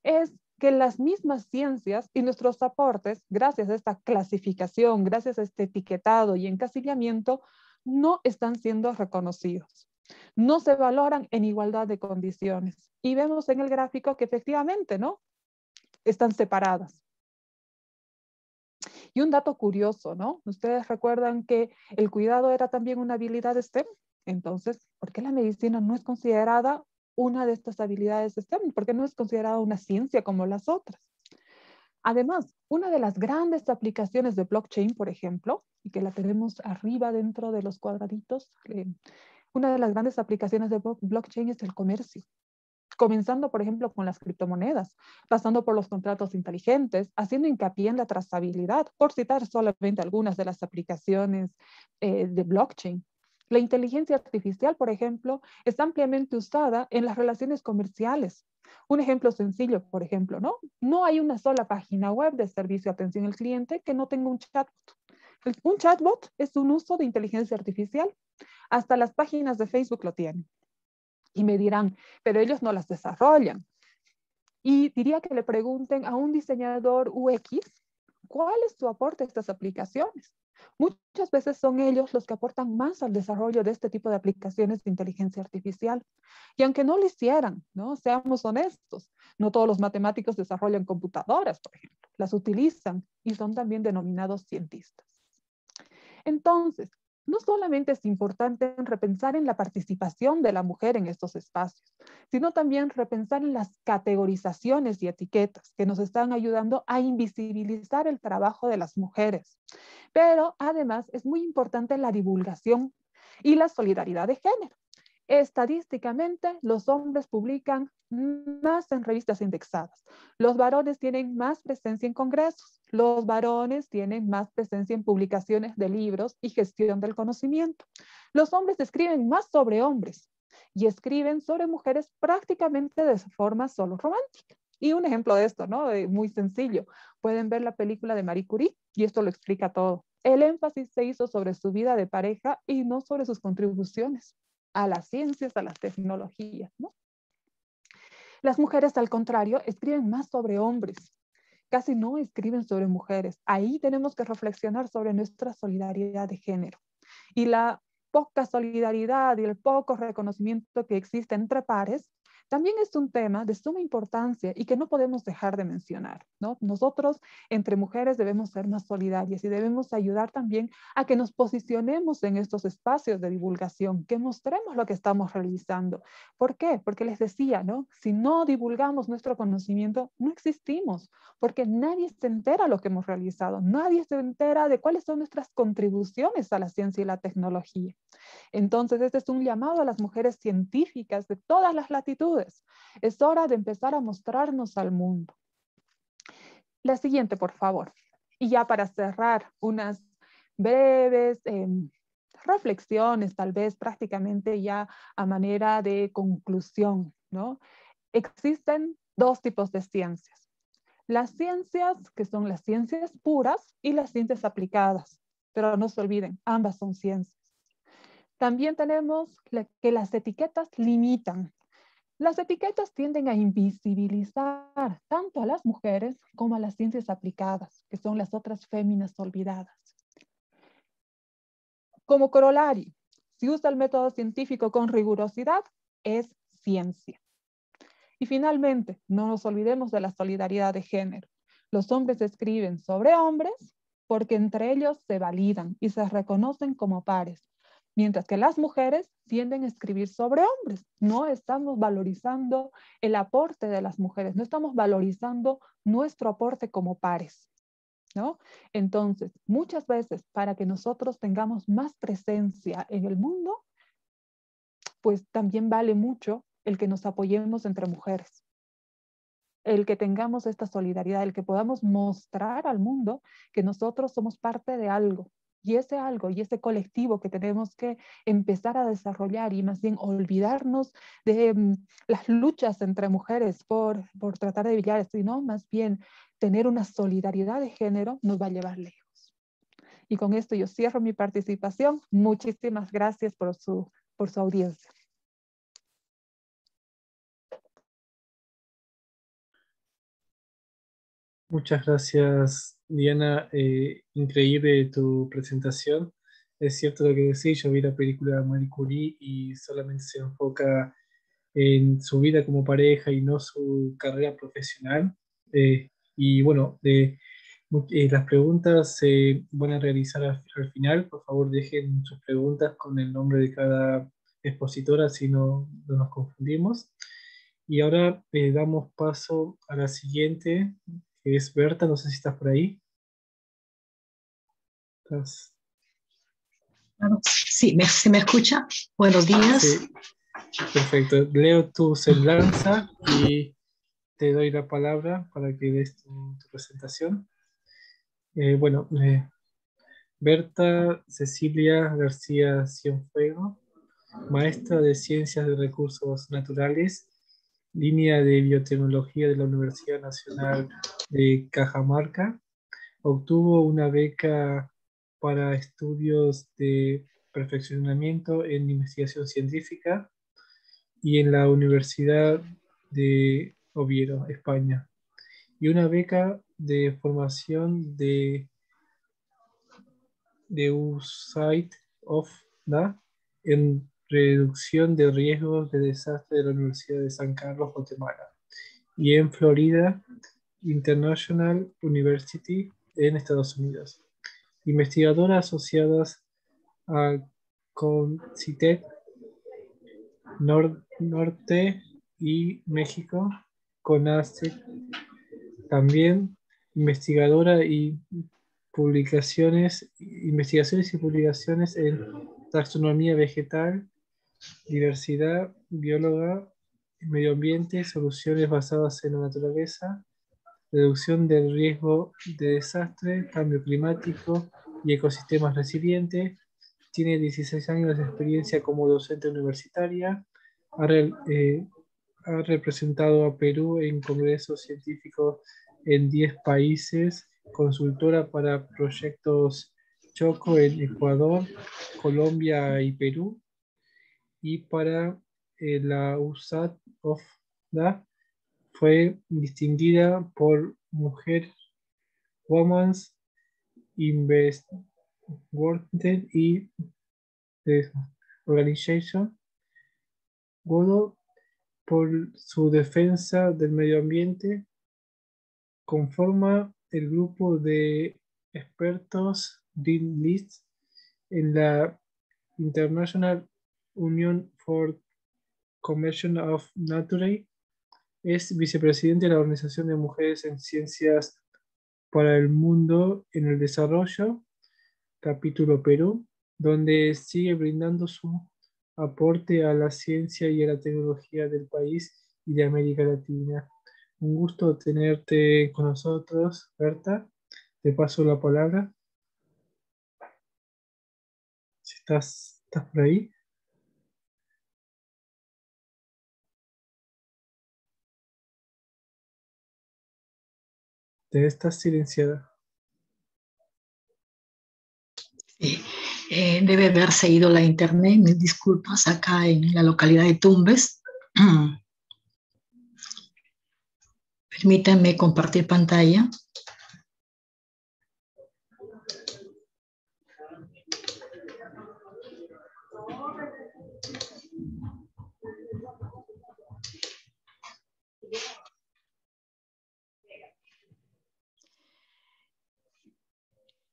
es que las mismas ciencias y nuestros aportes, gracias a esta clasificación, gracias a este etiquetado y encasillamiento, no están siendo reconocidos. No se valoran en igualdad de condiciones. Y vemos en el gráfico que efectivamente, ¿no? Están separadas. Y un dato curioso, ¿no? Ustedes recuerdan que el cuidado era también una habilidad STEM. Entonces, ¿por qué la medicina no es considerada una de estas habilidades STEM? ¿Por qué no es considerada una ciencia como las otras? Además, una de las grandes aplicaciones de blockchain, por ejemplo, y que la tenemos arriba dentro de los cuadraditos, una de las grandes aplicaciones de blockchain es el comercio. Comenzando, por ejemplo, con las criptomonedas, pasando por los contratos inteligentes, haciendo hincapié en la trazabilidad, por citar solamente algunas de las aplicaciones de blockchain. La inteligencia artificial, por ejemplo, es ampliamente usada en las relaciones comerciales. Un ejemplo sencillo, por ejemplo, ¿no? No hay una sola página web de servicio de atención al cliente que no tenga un chatbot. Un chatbot es un uso de inteligencia artificial. Hasta las páginas de Facebook lo tienen. Y me dirán, pero ellos no las desarrollan. Y diría que le pregunten a un diseñador UX, ¿cuál es su aporte a estas aplicaciones? Muchas veces son ellos los que aportan más al desarrollo de este tipo de aplicaciones de inteligencia artificial. Y aunque no lo hicieran, ¿no? Seamos honestos, no todos los matemáticos desarrollan computadoras, por ejemplo. Las utilizan y son también denominados cientistas. Entonces, no solamente es importante repensar en la participación de la mujer en estos espacios, sino también repensar en las categorizaciones y etiquetas que nos están ayudando a invisibilizar el trabajo de las mujeres. Pero además es muy importante la divulgación y la solidaridad de género. Estadísticamente, los hombres publican más en revistas indexadas. Los varones tienen más presencia en congresos. Los varones tienen más presencia en publicaciones de libros y gestión del conocimiento. Los hombres escriben más sobre hombres y escriben sobre mujeres prácticamente de forma solo romántica. Y un ejemplo de esto, ¿no? Muy sencillo. Pueden ver la película de Marie Curie y esto lo explica todo. El énfasis se hizo sobre su vida de pareja y no sobre sus contribuciones a las ciencias, a las tecnologías, ¿no? Las mujeres, al contrario, escriben más sobre hombres, casi no escriben sobre mujeres. Ahí tenemos que reflexionar sobre nuestra solidaridad de género y la poca solidaridad y el poco reconocimiento que existe entre pares. También es un tema de suma importancia y que no podemos dejar de mencionar, ¿no? Nosotros, entre mujeres, debemos ser más solidarias y debemos ayudar también a que nos posicionemos en estos espacios de divulgación, que mostremos lo que estamos realizando. ¿Por qué? Porque les decía, ¿no? Si no divulgamos nuestro conocimiento, no existimos, porque nadie se entera de lo que hemos realizado, nadie se entera de cuáles son nuestras contribuciones a la ciencia y la tecnología. Entonces, este es un llamado a las mujeres científicas de todas las latitudes. Es hora de empezar a mostrarnos al mundo. La siguiente, por favor. Y ya para cerrar, unas breves reflexiones, tal vez prácticamente ya a manera de conclusión, ¿no? Existen dos tipos de ciencias. Las ciencias, que son las ciencias puras, y las ciencias aplicadas. Pero no se olviden, ambas son ciencias. También tenemos que las etiquetas limitan. Las etiquetas tienden a invisibilizar tanto a las mujeres como a las ciencias aplicadas, que son las otras féminas olvidadas. Como corolario, si usa el método científico con rigurosidad, es ciencia. Y finalmente, no nos olvidemos de la solidaridad de género. Los hombres escriben sobre hombres porque entre ellos se validan y se reconocen como pares, mientras que las mujeres tienden a escribir sobre hombres. No estamos valorizando el aporte de las mujeres, no estamos valorizando nuestro aporte como pares, ¿no? Entonces, muchas veces para que nosotros tengamos más presencia en el mundo, pues también vale mucho el que nos apoyemos entre mujeres, el que tengamos esta solidaridad, el que podamos mostrar al mundo que nosotros somos parte de algo. Y ese algo y ese colectivo que tenemos que empezar a desarrollar y más bien olvidarnos de las luchas entre mujeres por tratar de brillar, sino más bien tener una solidaridad de género nos va a llevar lejos. Y con esto yo cierro mi participación. Muchísimas gracias por su audiencia. Muchas gracias, Diana. Increíble tu presentación. Es cierto lo que decís, yo vi la película Marie Curie y solamente se enfoca en su vida como pareja y no su carrera profesional. Y bueno, las preguntas se van a realizar al final. Por favor, dejen sus preguntas con el nombre de cada expositora, así no nos confundimos. Y ahora damos paso a la siguiente, que es Berta. No sé si estás por ahí. ¿Estás? Claro. Sí, ¿se me escucha? Buenos días. Sí, perfecto. Leo tu semblanza y te doy la palabra para que des tu presentación. Bueno, Berta Cecilia García Cienfuegos, maestra de Ciencias de Recursos Naturales, línea de Biotecnología de la Universidad Nacional de Cajamarca. Obtuvo una beca para estudios de perfeccionamiento en investigación científica y en la Universidad de Oviedo, España, y una beca de formación de USAID of DA en reducción de riesgos de desastre de la Universidad de San Carlos, Guatemala, y en Florida International University en Estados Unidos. Investigadora asociada a CONCITEC Norte y México, CONACYT, también investigadora y investigaciones y publicaciones en taxonomía vegetal, diversidad, bióloga, medio ambiente, soluciones basadas en la naturaleza, reducción del riesgo de desastre, cambio climático y ecosistemas resilientes. Tiene 16 años de experiencia como docente universitaria. Ha representado a Perú en congresos científicos en 10 países, consultora para proyectos Choco en Ecuador, Colombia y Perú, y para la USAT of DA fue distinguida por Mujer Women's Invest World y Organization Godo por su defensa del medio ambiente. Conforma el grupo de expertos Green List en la International Union for Conservation of Nature. Es vicepresidente de la Organización de Mujeres en Ciencias para el Mundo en el Desarrollo, capítulo Perú, donde sigue brindando su aporte a la ciencia y a la tecnología del país y de América Latina. Un gusto tenerte con nosotros, Berta. Te paso la palabra. Si estás por ahí. Te estás silenciada. Sí. Debe haberse ido la internet, mil disculpas, acá en la localidad de Tumbes. Permítanme compartir pantalla.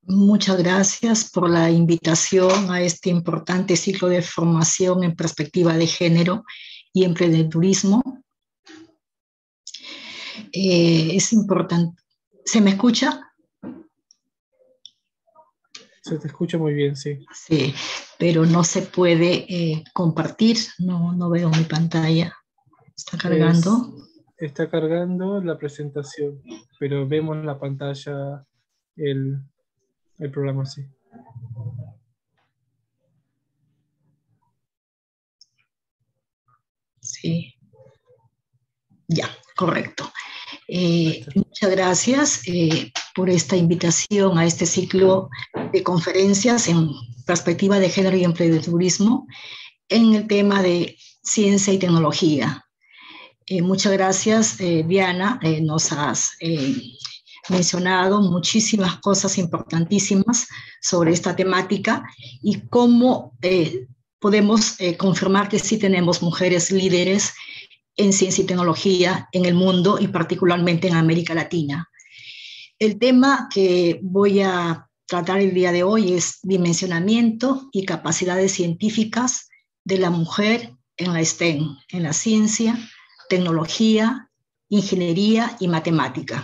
Muchas gracias por la invitación a este importante ciclo de formación en perspectiva de género y emprendedurismo. Es importante. ¿Se me escucha? Se te escucha muy bien, sí. Sí, pero no se puede compartir. No veo mi pantalla. ¿Está cargando? Está cargando la presentación, pero vemos la pantalla, el programa, sí. Sí. Ya, correcto. Muchas gracias por esta invitación a este ciclo de conferencias en perspectiva de género y emprendedurismo en el tema de ciencia y tecnología. Muchas gracias, Diana. Nos has mencionado muchísimas cosas importantísimas sobre esta temática y cómo podemos confirmar que sí tenemos mujeres líderes en ciencia y tecnología en el mundo y particularmente en América Latina. El tema que voy a tratar el día de hoy es dimensionamiento y capacidades científicas de la mujer en la STEM, en la ciencia, tecnología, ingeniería y matemática.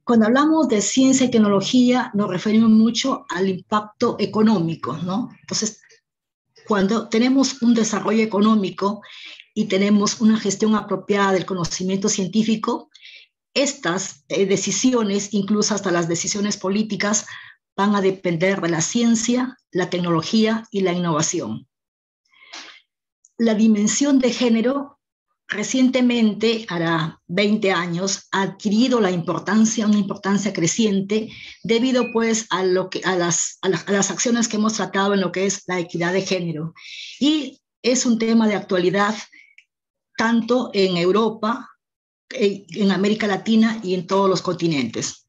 Cuando hablamos de ciencia y tecnología nos referimos mucho al impacto económico, ¿no? Entonces, cuando tenemos un desarrollo económico y tenemos una gestión apropiada del conocimiento científico, estas decisiones, incluso hasta las decisiones políticas, van a depender de la ciencia, la tecnología y la innovación. La dimensión de género recientemente, hará 20 años, ha adquirido una importancia creciente debido pues a las acciones que hemos tratado en lo que es la equidad de género. Y es un tema de actualidad tanto en Europa, en América Latina y en todos los continentes.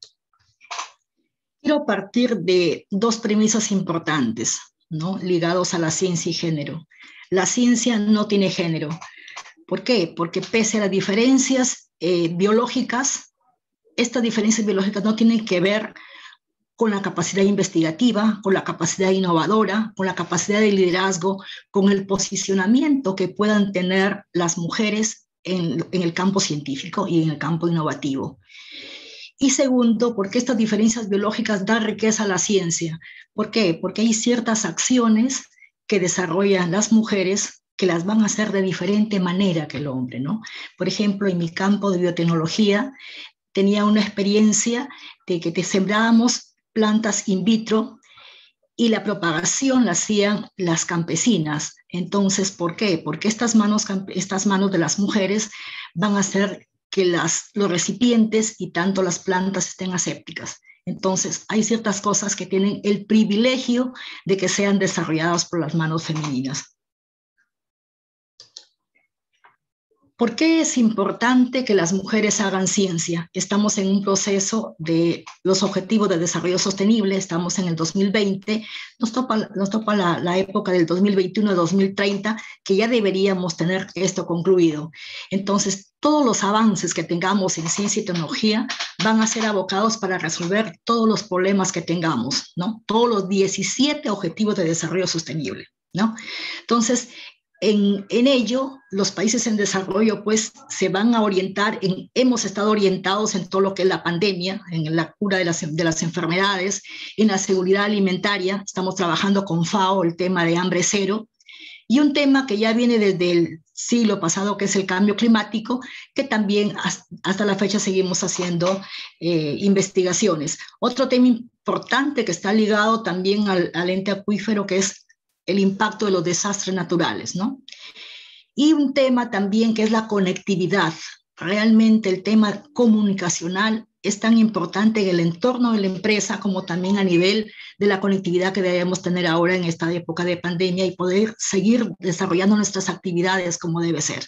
Quiero partir de dos premisas importantes, ¿no?, ligados a la ciencia y género. La ciencia no tiene género. ¿Por qué? Porque pese a las diferencias biológicas, estas diferencias biológicas no tienen que ver con la capacidad investigativa, con la capacidad innovadora, con la capacidad de liderazgo, con el posicionamiento que puedan tener las mujeres en el campo científico y en el campo innovativo. Y segundo, porque estas diferencias biológicas dan riqueza a la ciencia. ¿Por qué? Porque hay ciertas acciones que desarrollan las mujeres que las van a hacer de diferente manera que el hombre, ¿no? Por ejemplo, en mi campo de biotecnología tenía una experiencia de que te sembrábamos plantas in vitro y la propagación la hacían las campesinas. Entonces, ¿por qué? Porque estas manos de las mujeres van a hacer que los recipientes y tanto las plantas estén asépticas. Entonces, hay ciertas cosas que tienen el privilegio de que sean desarrolladas por las manos femeninas. ¿Por qué es importante que las mujeres hagan ciencia? Estamos en un proceso de los Objetivos de Desarrollo Sostenible, estamos en el 2020, nos topa la época del 2021-2030, que ya deberíamos tener esto concluido. Entonces, todos los avances que tengamos en ciencia y tecnología van a ser abocados para resolver todos los problemas que tengamos, ¿no? Todos los 17 Objetivos de Desarrollo Sostenible, ¿no? Entonces, en ello, los países en desarrollo pues se van a orientar, hemos estado orientados en todo lo que es la pandemia, en la cura de las enfermedades, en la seguridad alimentaria. Estamos trabajando con FAO el tema de hambre cero, y un tema que ya viene desde el siglo pasado, que es el cambio climático, que también hasta la fecha seguimos haciendo investigaciones. Otro tema importante que está ligado también al ente acuífero, que es el impacto de los desastres naturales, ¿no? Y un tema también que es la conectividad. Realmente el tema comunicacional es tan importante en el entorno de la empresa como también a nivel de la conectividad que debemos tener ahora en esta época de pandemia y poder seguir desarrollando nuestras actividades como debe ser.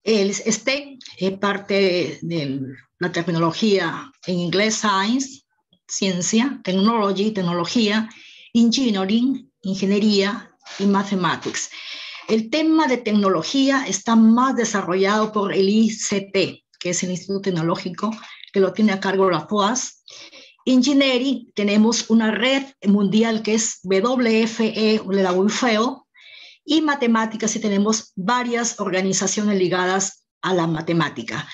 El STEM es parte de la terminología en inglés, science, ciencia, technology, tecnología, engineering, ingeniería y mathematics. El tema de tecnología está más desarrollado por el ICT, que es el Instituto Tecnológico que lo tiene a cargo la TOAS. Engineering, tenemos una red mundial que es WFE, la WFEO, y matemáticas, y tenemos varias organizaciones ligadas a la matemática.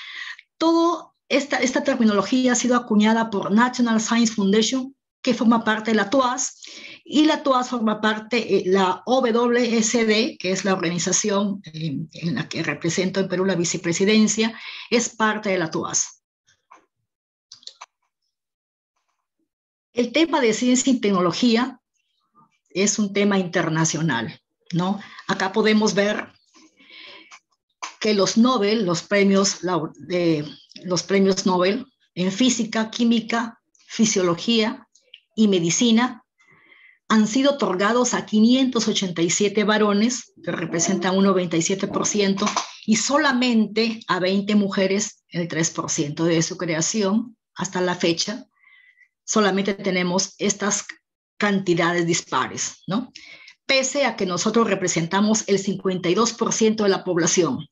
Toda esta terminología ha sido acuñada por National Science Foundation, que forma parte de la TOAS, y la TOAS forma parte, la OWSD, que es la organización en la que represento en Perú la vicepresidencia, es parte de la TOAS. El tema de ciencia y tecnología es un tema internacional, ¿no? Acá podemos ver que los Nobel, los premios Nobel en física, química, fisiología y medicina han sido otorgados a 587 varones, que representan un 97%, y solamente a 20 mujeres, el 3% de su creación hasta la fecha. Solamente tenemos estas cantidades dispares, ¿no? Pese a que nosotros representamos el 52% de la población.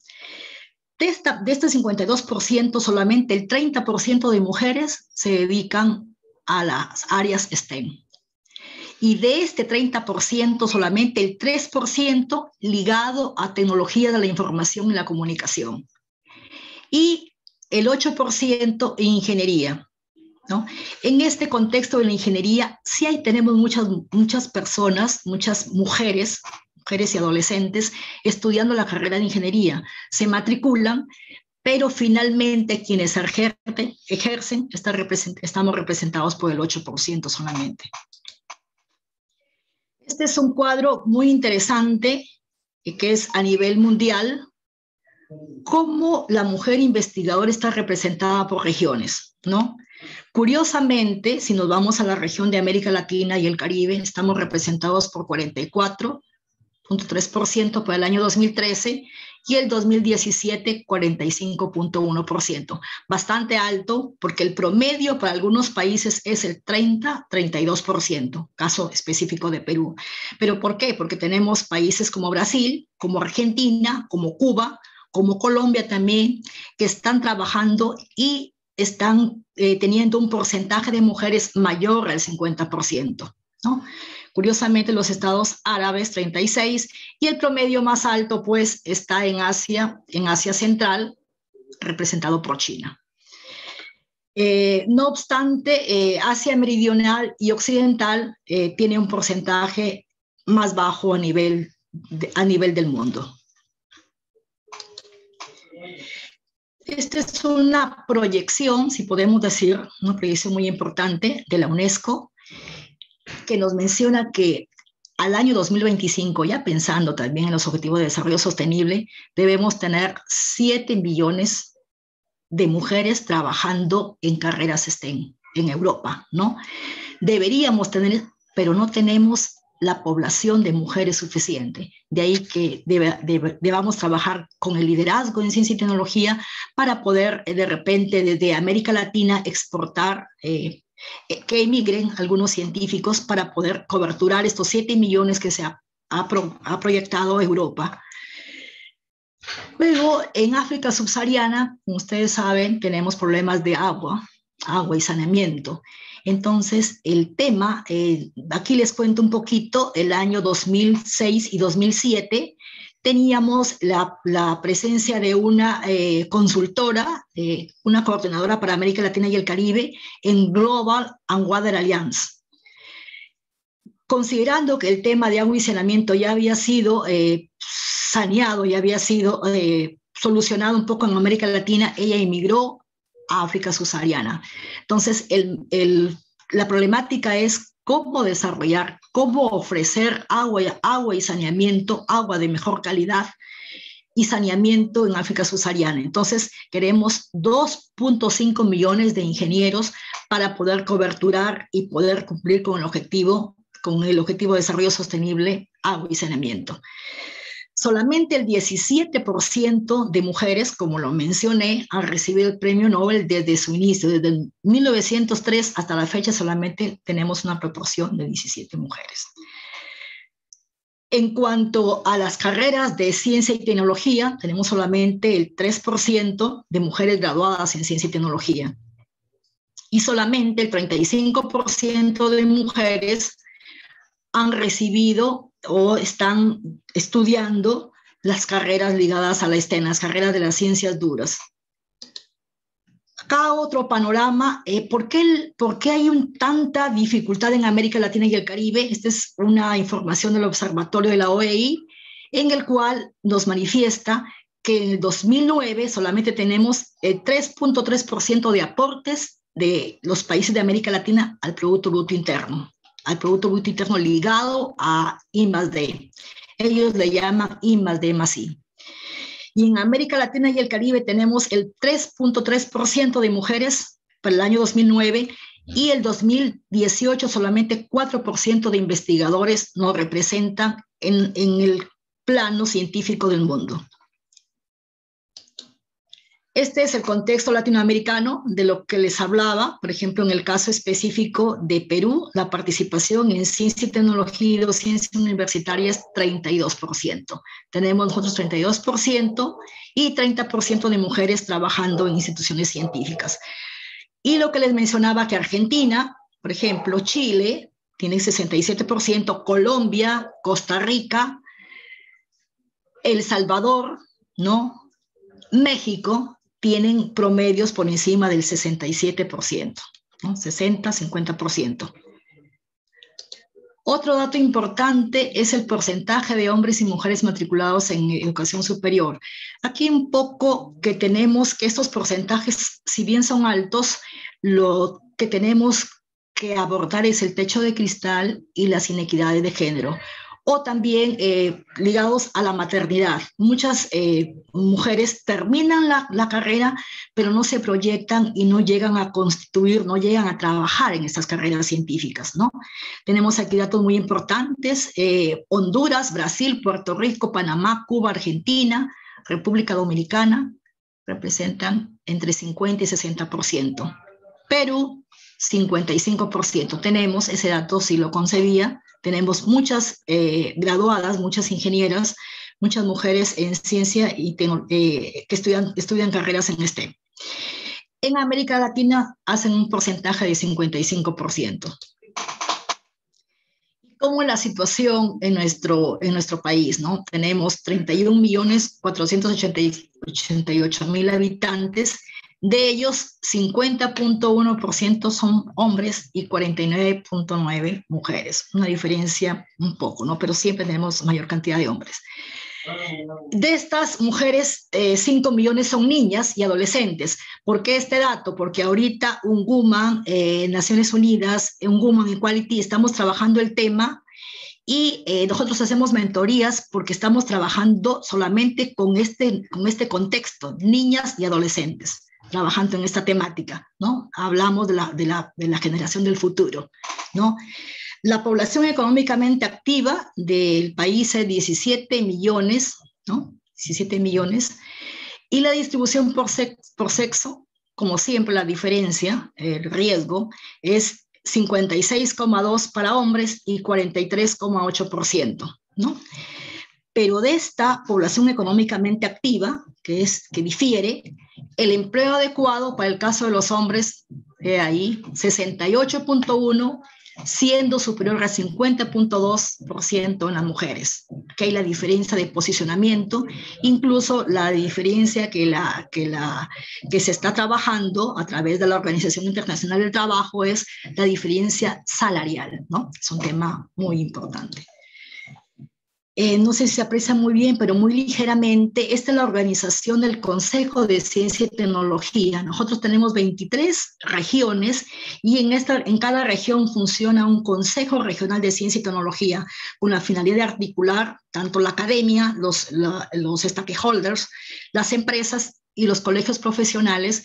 De este 52%, solamente el 30% de mujeres se dedican a las áreas STEM. Y de este 30%, solamente el 3% ligado a tecnología de la información y la comunicación. Y el 8% en ingeniería, ¿no? En este contexto de la ingeniería, sí tenemos muchas personas, muchas mujeres y adolescentes estudiando la carrera de ingeniería. Se matriculan, pero finalmente quienes ejercen estamos representados por el 8% solamente. Este es un cuadro muy interesante, que es a nivel mundial, cómo la mujer investigadora está representada por regiones, ¿no? Curiosamente, si nos vamos a la región de América Latina y el Caribe, estamos representados por 44.3% para el año 2013 y el 2017 45.1%. Bastante alto porque el promedio para algunos países es el 30-32%, caso específico de Perú. ¿Pero por qué? Porque tenemos países como Brasil, como Argentina, como Cuba, como Colombia también, que están trabajando y están teniendo un porcentaje de mujeres mayor al 50%, ¿no? Curiosamente, los estados árabes, 36%, y el promedio más alto, pues, está en Asia Central, representado por China. No obstante, Asia Meridional y Occidental tiene un porcentaje más bajo a nivel del mundo. Esta es una proyección, si podemos decir, una proyección muy importante de la UNESCO, que nos menciona que al año 2025, ya pensando también en los Objetivos de Desarrollo Sostenible, debemos tener 7 millones de mujeres trabajando en carreras STEM en Europa, ¿no? Deberíamos tener, pero no tenemos la población de mujeres suficiente. De ahí que debamos trabajar con el liderazgo en ciencia y tecnología para poder de repente desde América Latina exportar, que emigren algunos científicos para poder coberturar estos 7 millones que se ha proyectado Europa. Luego, en África subsahariana, como ustedes saben, tenemos problemas de agua y saneamiento. Entonces, el tema, aquí les cuento un poquito, el año 2006 y 2007 teníamos la presencia de una consultora, una coordinadora para América Latina y el Caribe en Global and Water Alliance. Considerando que el tema de agua y saneamiento ya había sido saneado, ya había sido solucionado un poco en América Latina, ella emigró a África subsahariana. Entonces, la problemática es cómo desarrollar, cómo ofrecer agua y saneamiento, agua de mejor calidad y saneamiento en África subsahariana. Entonces, queremos 2.5 millones de ingenieros para poder coberturar y poder cumplir con el objetivo de desarrollo sostenible, agua y saneamiento. Solamente el 17% de mujeres, como lo mencioné, han recibido el premio Nobel desde su inicio. Desde 1903 hasta la fecha solamente tenemos una proporción de 17 mujeres. En cuanto a las carreras de ciencia y tecnología, tenemos solamente el 3% de mujeres graduadas en ciencia y tecnología. y solamente el 35% de mujeres han recibido o están estudiando las carreras ligadas a la STEM, las carreras de las ciencias duras. Acá otro panorama, ¿por qué hay tanta dificultad en América Latina y el Caribe? Esta es una información del Observatorio de la OEI, en el cual nos manifiesta que en el 2009 solamente tenemos el 3.3% de aportes de los países de América Latina al Producto Bruto Interno ligado a I+D. Ellos le llaman I+D+I. Y en América Latina y el Caribe tenemos el 3.3% de mujeres para el año 2009 y el 2018 solamente 4% de investigadores nos representan en el plano científico del mundo. Este es el contexto latinoamericano de lo que les hablaba. Por ejemplo, en el caso específico de Perú, la participación en ciencia y tecnología y docencia universitaria es 32%. Tenemos nosotros 32% y 30% de mujeres trabajando en instituciones científicas. Y lo que les mencionaba que Argentina, por ejemplo, Chile, tiene 67%, Colombia, Costa Rica, El Salvador, ¿no? México, tienen promedios por encima del 67%, ¿no? 60-50%. Otro dato importante es el porcentaje de hombres y mujeres matriculados en educación superior. Aquí un poco que tenemos que estos porcentajes, si bien son altos, lo que tenemos que abordar es el techo de cristal y las inequidades de género. O también ligados a la maternidad. Muchas mujeres terminan la carrera, pero no se proyectan y no llegan a constituir, no llegan a trabajar en estas carreras científicas, ¿no? Tenemos aquí datos muy importantes. Honduras, Brasil, Puerto Rico, Panamá, Cuba, Argentina, República Dominicana representan entre 50 y 60%. Perú, 55%. Tenemos ese dato, si lo concebía. Tenemos muchas graduadas, muchas ingenieras, muchas mujeres en ciencia y que estudian carreras en STEM. En América Latina hacen un porcentaje de 55%. ¿Cómo es la situación en nuestro país, ¿no? Tenemos 31.488.000 habitantes. De ellos, 50.1% son hombres y 49.9% mujeres. Una diferencia un poco, ¿no? Pero siempre tenemos mayor cantidad de hombres. De estas mujeres, 5 millones son niñas y adolescentes. ¿Por qué este dato? Porque ahorita UNGUMAN, Naciones Unidas, UNGUMAN Equality, estamos trabajando el tema y nosotros hacemos mentorías porque estamos trabajando solamente con este contexto, niñas y adolescentes, trabajando en esta temática, ¿no? Hablamos de la generación del futuro, ¿no? La población económicamente activa del país es 17 millones, ¿no? 17 millones. Y la distribución por sexo, como siempre la diferencia, el riesgo, es 56,2% para hombres y 43,8%, ¿no? Pero de esta población económicamente activa, que difiere, el empleo adecuado para el caso de los hombres, ahí 68.1%, siendo superior al 50.2% en las mujeres. Que hay la diferencia de posicionamiento, incluso la diferencia que se está trabajando a través de la Organización Internacional del Trabajo es la diferencia salarial, ¿no? Es un tema muy importante. No sé si se aprecia muy bien, pero muy ligeramente, esta es la organización del Consejo de Ciencia y Tecnología. Nosotros tenemos 23 regiones y en cada región funciona un Consejo Regional de Ciencia y Tecnología con la finalidad de articular tanto la academia, los stakeholders, las empresas y los colegios profesionales,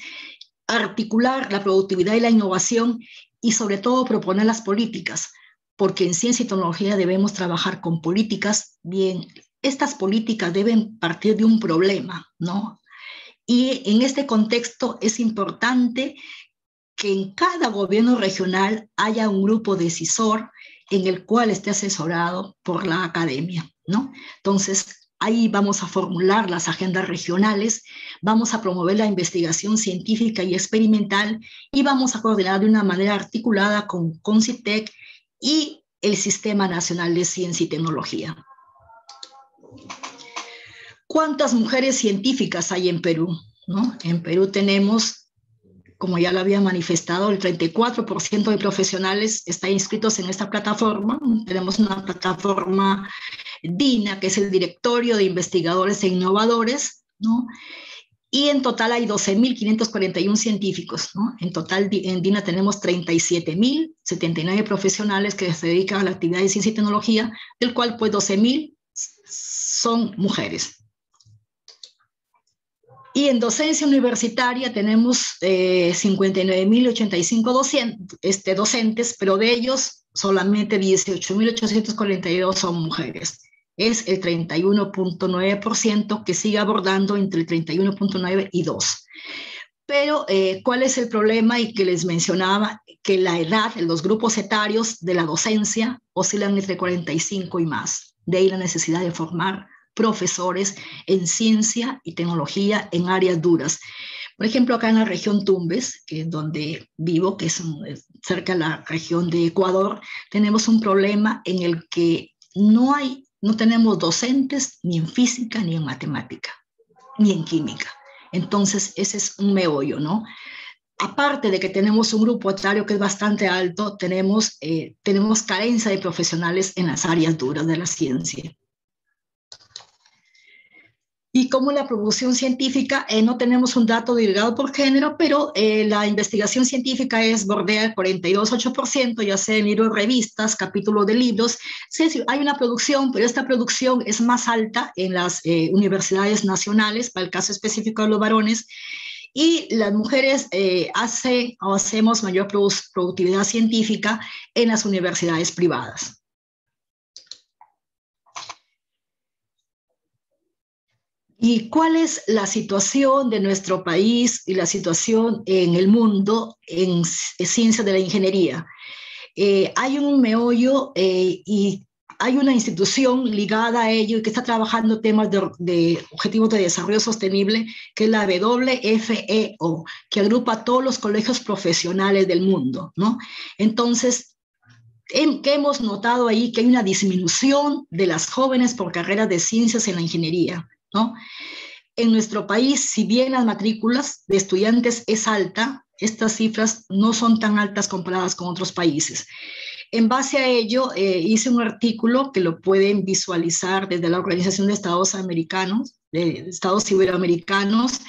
articular la productividad y la innovación y sobre todo proponer las políticas. Porque en ciencia y tecnología debemos trabajar con políticas bien. Estas políticas deben partir de un problema, ¿no? Y en este contexto es importante que en cada gobierno regional haya un grupo decisor en el cual esté asesorado por la academia, ¿no? Entonces, Ahí vamos a formular las agendas regionales, vamos a promover la investigación científica y experimental y vamos a coordinar de una manera articulada con CONCITEC y el Sistema Nacional de Ciencia y Tecnología. ¿Cuántas mujeres científicas hay en Perú? ¿No? En Perú tenemos, como ya lo había manifestado, el 34% de profesionales están inscritos en esta plataforma. Tenemos una plataforma DINA, que es el Directorio de Investigadores e Innovadores, ¿no? Y en total hay 12.541 científicos, ¿no? En total en DINA tenemos 37.079 profesionales que se dedican a la actividad de ciencia y tecnología, del cual pues 12.000 son mujeres. Y en docencia universitaria tenemos 59.085 docentes, pero de ellos solamente 18.842 son mujeres. Es el 31.9% que sigue abordando entre el 31.9 y 2. Pero, ¿cuál es el problema? Y que les mencionaba, que la edad, los grupos etarios de la docencia oscilan entre 45 y más. De ahí la necesidad de formar profesores en ciencia y tecnología en áreas duras. Por ejemplo, acá en la región Tumbes, que es donde vivo, que es cerca de la región de Ecuador, tenemos un problema en el que no tenemos docentes ni en física, ni en matemática, ni en química. Entonces, ese es un meollo, ¿no? Aparte de que tenemos un grupo etario que es bastante alto, tenemos carencia de profesionales en las áreas duras de la ciencia. Y como en la producción científica no tenemos un dato divulgado por género, pero la investigación científica bordea el 42,8%, ya sea en libros, revistas, capítulos de libros. Sí, hay una producción, pero esta producción es más alta en las universidades nacionales, para el caso específico de los varones, y las mujeres hacemos mayor productividad científica en las universidades privadas. ¿Y cuál es la situación de nuestro país y la situación en el mundo en ciencia de la ingeniería? Hay un meollo y hay una institución ligada a ello y que está trabajando temas de objetivos de desarrollo sostenible, que es la WFEO, que agrupa a todos los colegios profesionales del mundo, ¿no? Entonces, ¿qué hemos notado ahí? Que hay una disminución de las jóvenes por carreras de ciencias en la ingeniería, ¿no? En nuestro país, si bien las matrículas de estudiantes es alta, estas cifras no son tan altas comparadas con otros países. En base a ello, hice un artículo que lo pueden visualizar desde la Organización de Estados Iberoamericanos,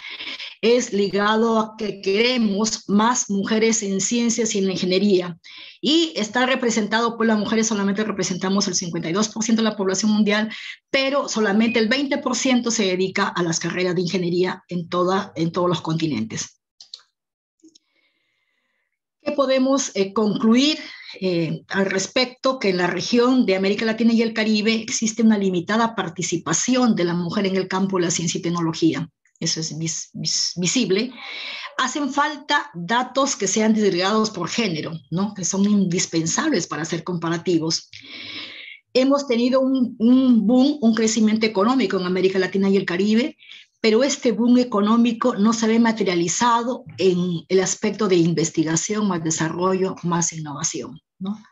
es ligado a que queremos más mujeres en ciencias y en la ingeniería. Y está representado por las mujeres, solamente representamos el 52% de la población mundial, pero solamente el 20% se dedica a las carreras de ingeniería en todos los continentes. ¿Qué podemos concluir al respecto? Que en la región de América Latina y el Caribe existe una limitada participación de la mujer en el campo de la ciencia y tecnología. Eso es visible. Hacen falta datos que sean disgregados por género, ¿no? Que son indispensables para hacer comparativos. Hemos tenido un boom, un crecimiento económico en América Latina y el Caribe, pero este boom económico no se ve materializado en el aspecto de investigación, más desarrollo, más innovación, ¿no?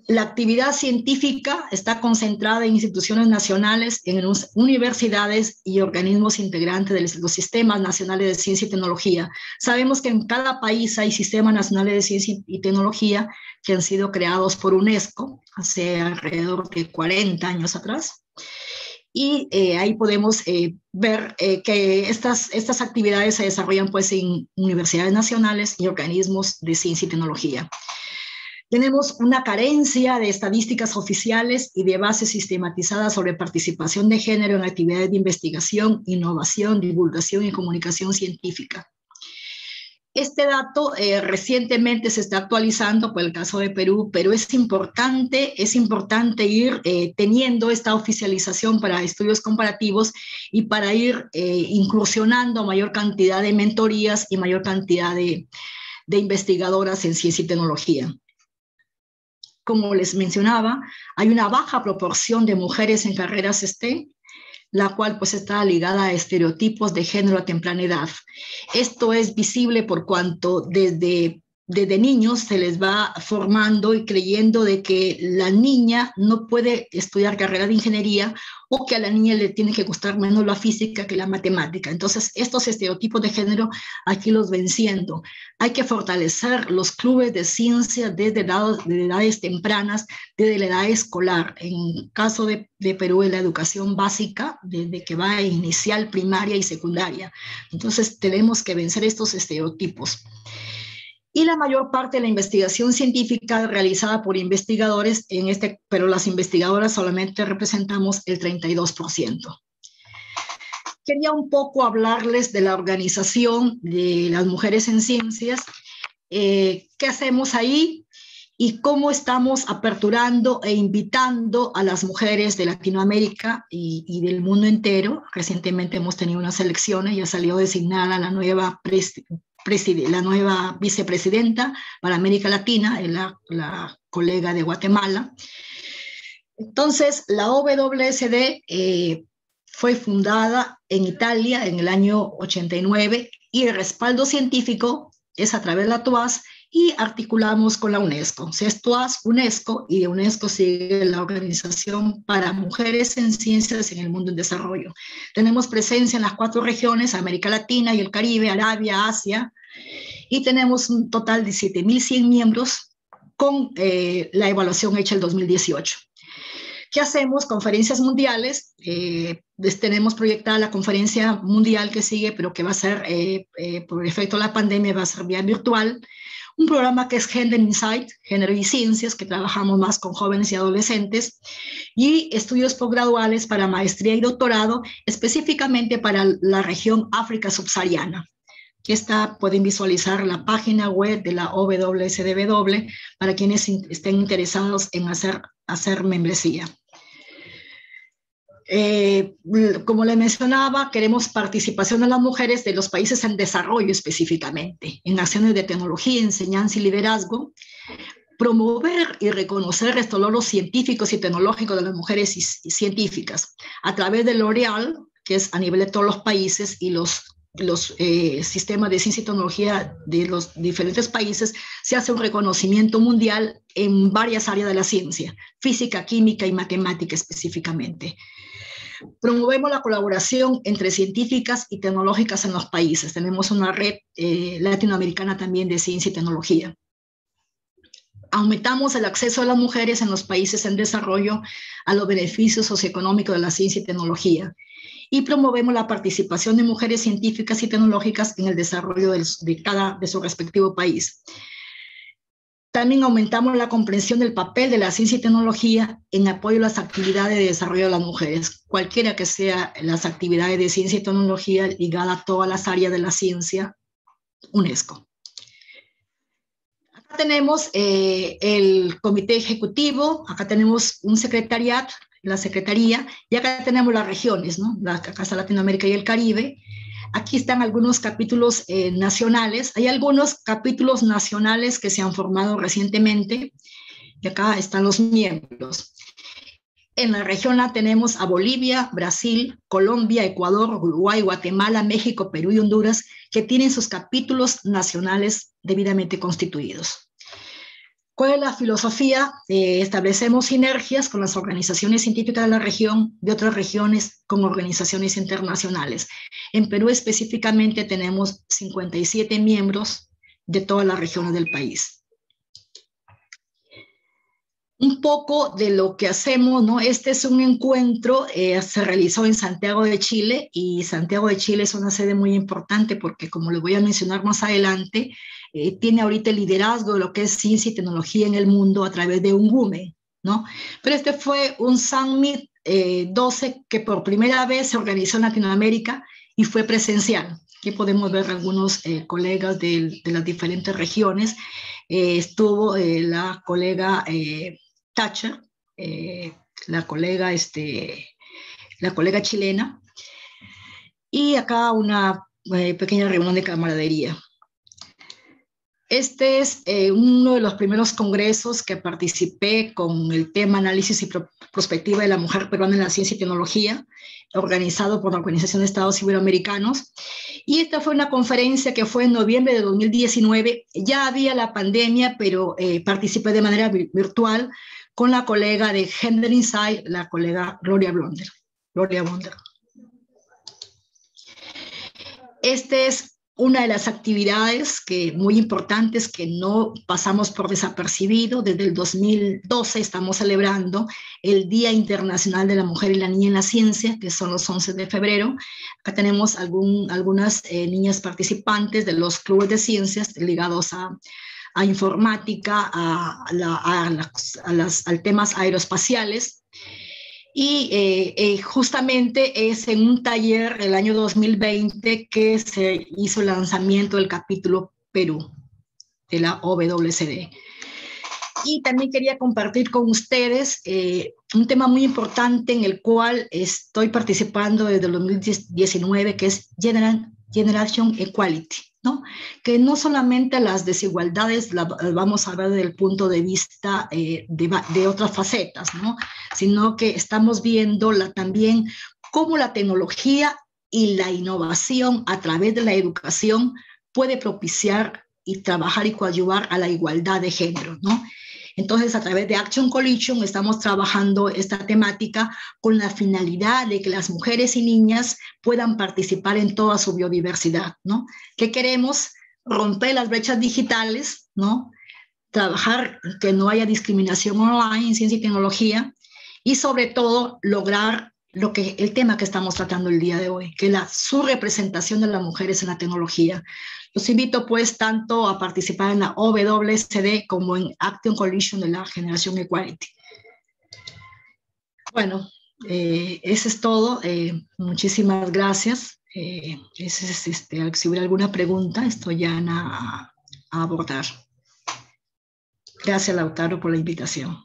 La actividad científica está concentrada en instituciones nacionales, en universidades y organismos integrantes de los sistemas nacionales de ciencia y tecnología. Sabemos que en cada país hay sistemas nacionales de ciencia y tecnología que han sido creados por UNESCO hace alrededor de 40 años atrás. Y ahí podemos ver que estas actividades se desarrollan pues, en universidades nacionales y organismos de ciencia y tecnología. Tenemos una carencia de estadísticas oficiales y de bases sistematizadas sobre participación de género en actividades de investigación, innovación, divulgación y comunicación científica. Este dato recientemente se está actualizando por el caso de Perú, pero es importante ir teniendo esta oficialización para estudios comparativos y para ir incursionando mayor cantidad de mentorías y mayor cantidad de investigadoras en ciencia y tecnología. como les mencionaba, hay una baja proporción de mujeres en carreras STEM, la cual pues está ligada a estereotipos de género a temprana edad. Esto es visible por cuanto desde niños se les va formando y creyendo de que la niña no puede estudiar carrera de ingeniería o que a la niña le tiene que gustar menos la física que la matemática. Entonces, estos estereotipos de género aquí los venciendo. Hay que fortalecer los clubes de ciencia desde edades tempranas, desde la edad escolar. En caso de Perú, en la educación básica, desde que va a inicial, primaria y secundaria. Entonces, tenemos que vencer estos estereotipos. Y la mayor parte de la investigación científica realizada por investigadores, pero las investigadoras solamente representamos el 32%. Quería un poco hablarles de la organización de las mujeres en ciencias, qué hacemos ahí y cómo estamos aperturando e invitando a las mujeres de Latinoamérica y del mundo entero. Recientemente hemos tenido unas elecciones, ya salió designada la nueva vicepresidenta para América Latina, la colega de Guatemala. Entonces, la OWSD fue fundada en Italia en el año 89 y el respaldo científico es a través de la TUAS y articulamos con la UNESCO. O sea, es TUAS, UNESCO, y de UNESCO sigue la Organización para Mujeres en Ciencias en el Mundo en Desarrollo. Tenemos presencia en las 4 regiones, América Latina y el Caribe, Arabia, Asia, y tenemos un total de 7.100 miembros con la evaluación hecha el 2018. ¿Qué hacemos? Conferencias mundiales. Tenemos proyectada la conferencia mundial que sigue, pero que va a ser, por efecto de la pandemia, va a ser vía virtual. Un programa que es Gender Insight, Género y Ciencias, que trabajamos más con jóvenes y adolescentes. Y estudios posgraduales para maestría y doctorado, específicamente para la región África subsahariana. Aquí pueden visualizar la página web de la OWSDW para quienes estén interesados en hacer membresía. Como les mencionaba, queremos participación de las mujeres de los países en desarrollo específicamente, en acciones de tecnología, enseñanza y liderazgo, promover y reconocer estos logros científicos y tecnológicos de las mujeres científicas a través de L'Oréal, que es a nivel de todos los países, y los sistemas de ciencia y tecnología de los diferentes países. Se hace un reconocimiento mundial en varias áreas de la ciencia, física, química y matemática específicamente. Promovemos la colaboración entre científicas y tecnológicas en los países. Tenemos una red latinoamericana también de ciencia y tecnología. Aumentamos el acceso de las mujeres en los países en desarrollo a los beneficios socioeconómicos de la ciencia y tecnología. Y promovemos la participación de mujeres científicas y tecnológicas en el desarrollo de su respectivo país. También aumentamos la comprensión del papel de la ciencia y tecnología en apoyo a las actividades de desarrollo de las mujeres, cualquiera que sean las actividades de ciencia y tecnología ligadas a todas las áreas de la ciencia, UNESCO. Acá tenemos el comité ejecutivo, acá tenemos un secretariado, la secretaría, y acá tenemos las regiones, ¿no? Acá está Latinoamérica y el Caribe. Aquí están algunos capítulos nacionales. Hay algunos capítulos nacionales que se han formado recientemente, y acá están los miembros. En la región la tenemos a Bolivia, Brasil, Colombia, Ecuador, Uruguay, Guatemala, México, Perú y Honduras, que tienen sus capítulos nacionales debidamente constituidos. ¿Cuál es la filosofía? Establecemos sinergias con las organizaciones científicas de la región, de otras regiones, con organizaciones internacionales. En Perú específicamente tenemos 57 miembros de todas las regiones del país. Un poco de lo que hacemos, ¿no? Este es un encuentro, se realizó en Santiago de Chile, y Santiago de Chile es una sede muy importante porque, como les voy a mencionar más adelante, tiene ahorita el liderazgo de lo que es ciencia y tecnología en el mundo a través de un WUME, ¿no? Pero este fue un Summit 12 que por primera vez se organizó en Latinoamérica y fue presencial. Aquí podemos ver algunos colegas de las diferentes regiones. Estuvo la colega Thatcher, la colega chilena, y acá una pequeña reunión de camaradería. Este es uno de los primeros congresos que participé con el tema análisis y prospectiva de la mujer peruana en la ciencia y tecnología, organizado por la Organización de Estados Iberoamericanos. Y esta fue una conferencia que fue en noviembre de 2019. Ya había la pandemia, pero participé de manera virtual con la colega de Gender Insight, la colega Gloria Blonder. Este es una de las actividades muy importantes que no pasamos por desapercibido. Desde el 2012 estamos celebrando el Día Internacional de la Mujer y la Niña en la Ciencia, que son los 11 de febrero. Acá tenemos algunas niñas participantes de los clubes de ciencias ligados a informática, a temas aeroespaciales. Y justamente es en un taller el año 2020 que se hizo el lanzamiento del capítulo Perú de la OWCD. Y también quería compartir con ustedes un tema muy importante en el cual estoy participando desde el 2019, que es Generation Equality, ¿no? Que no solamente las desigualdades las vamos a ver desde el punto de vista de otras facetas, ¿no? Sino que estamos viendo también cómo la tecnología y la innovación a través de la educación puede propiciar y trabajar y coadyuvar a la igualdad de género, ¿no? Entonces, a través de Action Coalition estamos trabajando esta temática con la finalidad de que las mujeres y niñas puedan participar en toda su biodiversidad, ¿no? ¿Qué queremos? Romper las brechas digitales, ¿no? Trabajar que no haya discriminación online en ciencia y tecnología y sobre todo lograr el tema que estamos tratando el día de hoy, que es la subrepresentación de las mujeres en la tecnología. Los invito pues tanto a participar en la OWCD como en Action Coalition de la Generación Equality. Bueno, eso es todo. Muchísimas gracias. Si hubiera alguna pregunta, estoy ya a abordar. Gracias, Lautaro, por la invitación.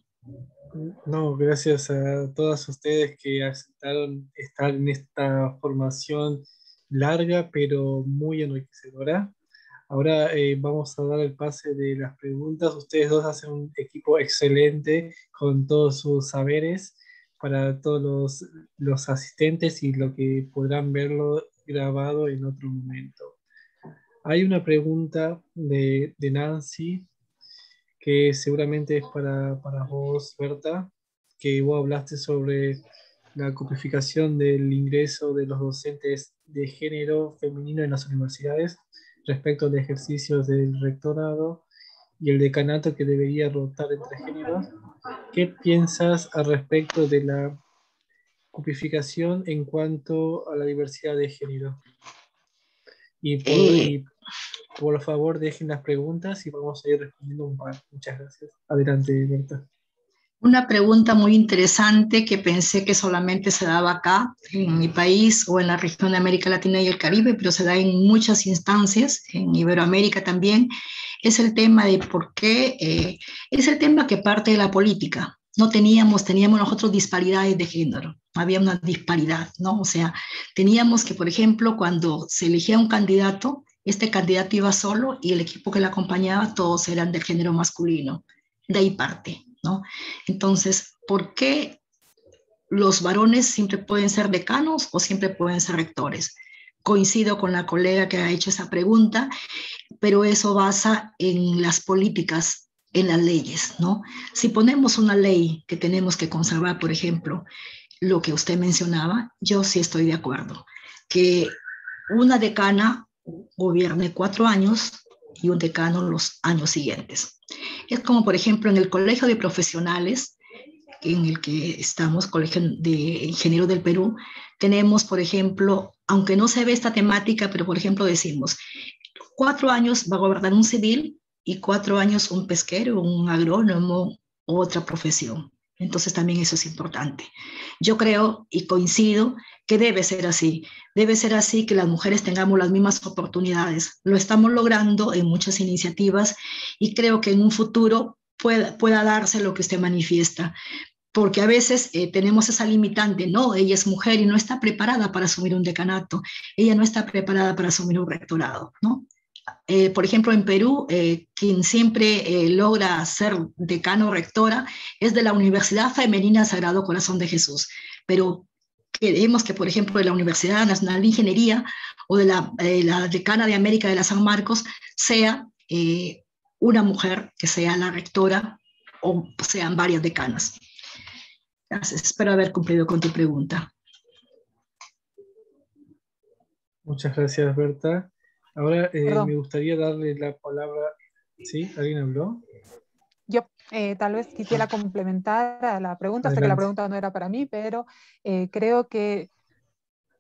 No, gracias a todas ustedes que aceptaron estar en esta formación larga pero muy enriquecedora. Ahora vamos a dar el pase de las preguntas. Ustedes dos hacen un equipo excelente con todos sus saberes para todos los asistentes y lo que podrán verlo grabado en otro momento. Hay una pregunta de Nancy que seguramente es para vos, Berta, que vos hablaste sobre la copificación del ingreso de los docentes de género femenino en las universidades respecto de ejercicios del rectorado y el decanato que debería rotar entre géneros. ¿Qué piensas al respecto de la copificación en cuanto a la diversidad de género? Y por favor, dejen las preguntas y vamos a ir respondiendo un par. Muchas gracias. Adelante, Berta. Una pregunta muy interesante que pensé que solamente se daba acá, en mi país o en la región de América Latina y el Caribe, pero se da en muchas instancias, en Iberoamérica también, es el tema de por qué, es el tema que parte de la política. No teníamos nosotros disparidades de género, había una disparidad, ¿no? O sea, teníamos que, por ejemplo, cuando se elegía un candidato, este candidato iba solo y el equipo que le acompañaba, todos eran de género masculino. De ahí parte, ¿no? Entonces, ¿por qué los varones siempre pueden ser decanos o siempre pueden ser rectores? Coincido con la colega que ha hecho esa pregunta, pero eso basa en las políticas, en las leyes, ¿no? Si ponemos una ley que tenemos que conservar, por ejemplo, lo que usted mencionaba, yo sí estoy de acuerdo, que una decana gobierne 4 años y un decano los años siguientes. Es como, por ejemplo, en el Colegio de Profesionales, en el que estamos, Colegio de Ingenieros del Perú, tenemos, por ejemplo, aunque no se ve esta temática, pero, por ejemplo, decimos, 4 años va a gobernar un civil y 4 años un pesquero, un agrónomo u otra profesión. Entonces también eso es importante. Yo creo y coincido que debe ser así que las mujeres tengamos las mismas oportunidades. Lo estamos logrando en muchas iniciativas y creo que en un futuro pueda darse lo que usted manifiesta. Porque a veces tenemos esa limitante, no, ella es mujer y no está preparada para asumir un decanato, ella no está preparada para asumir un rectorado, ¿no? por ejemplo, en Perú, quien siempre logra ser decano o rectora es de la Universidad Femenina Sagrado Corazón de Jesús. Pero queremos que, por ejemplo, de la Universidad Nacional de Ingeniería o de la decana de América de la San Marcos sea una mujer que sea la rectora o sean varias decanas. Gracias. Espero haber cumplido con tu pregunta. Muchas gracias, Berta. Ahora Perdón. me gustaría darle la palabra. ¿Sí? ¿Alguien habló? Yo tal vez quisiera complementar a la pregunta, sé que la Adelante. pregunta no era para mí, pero creo que,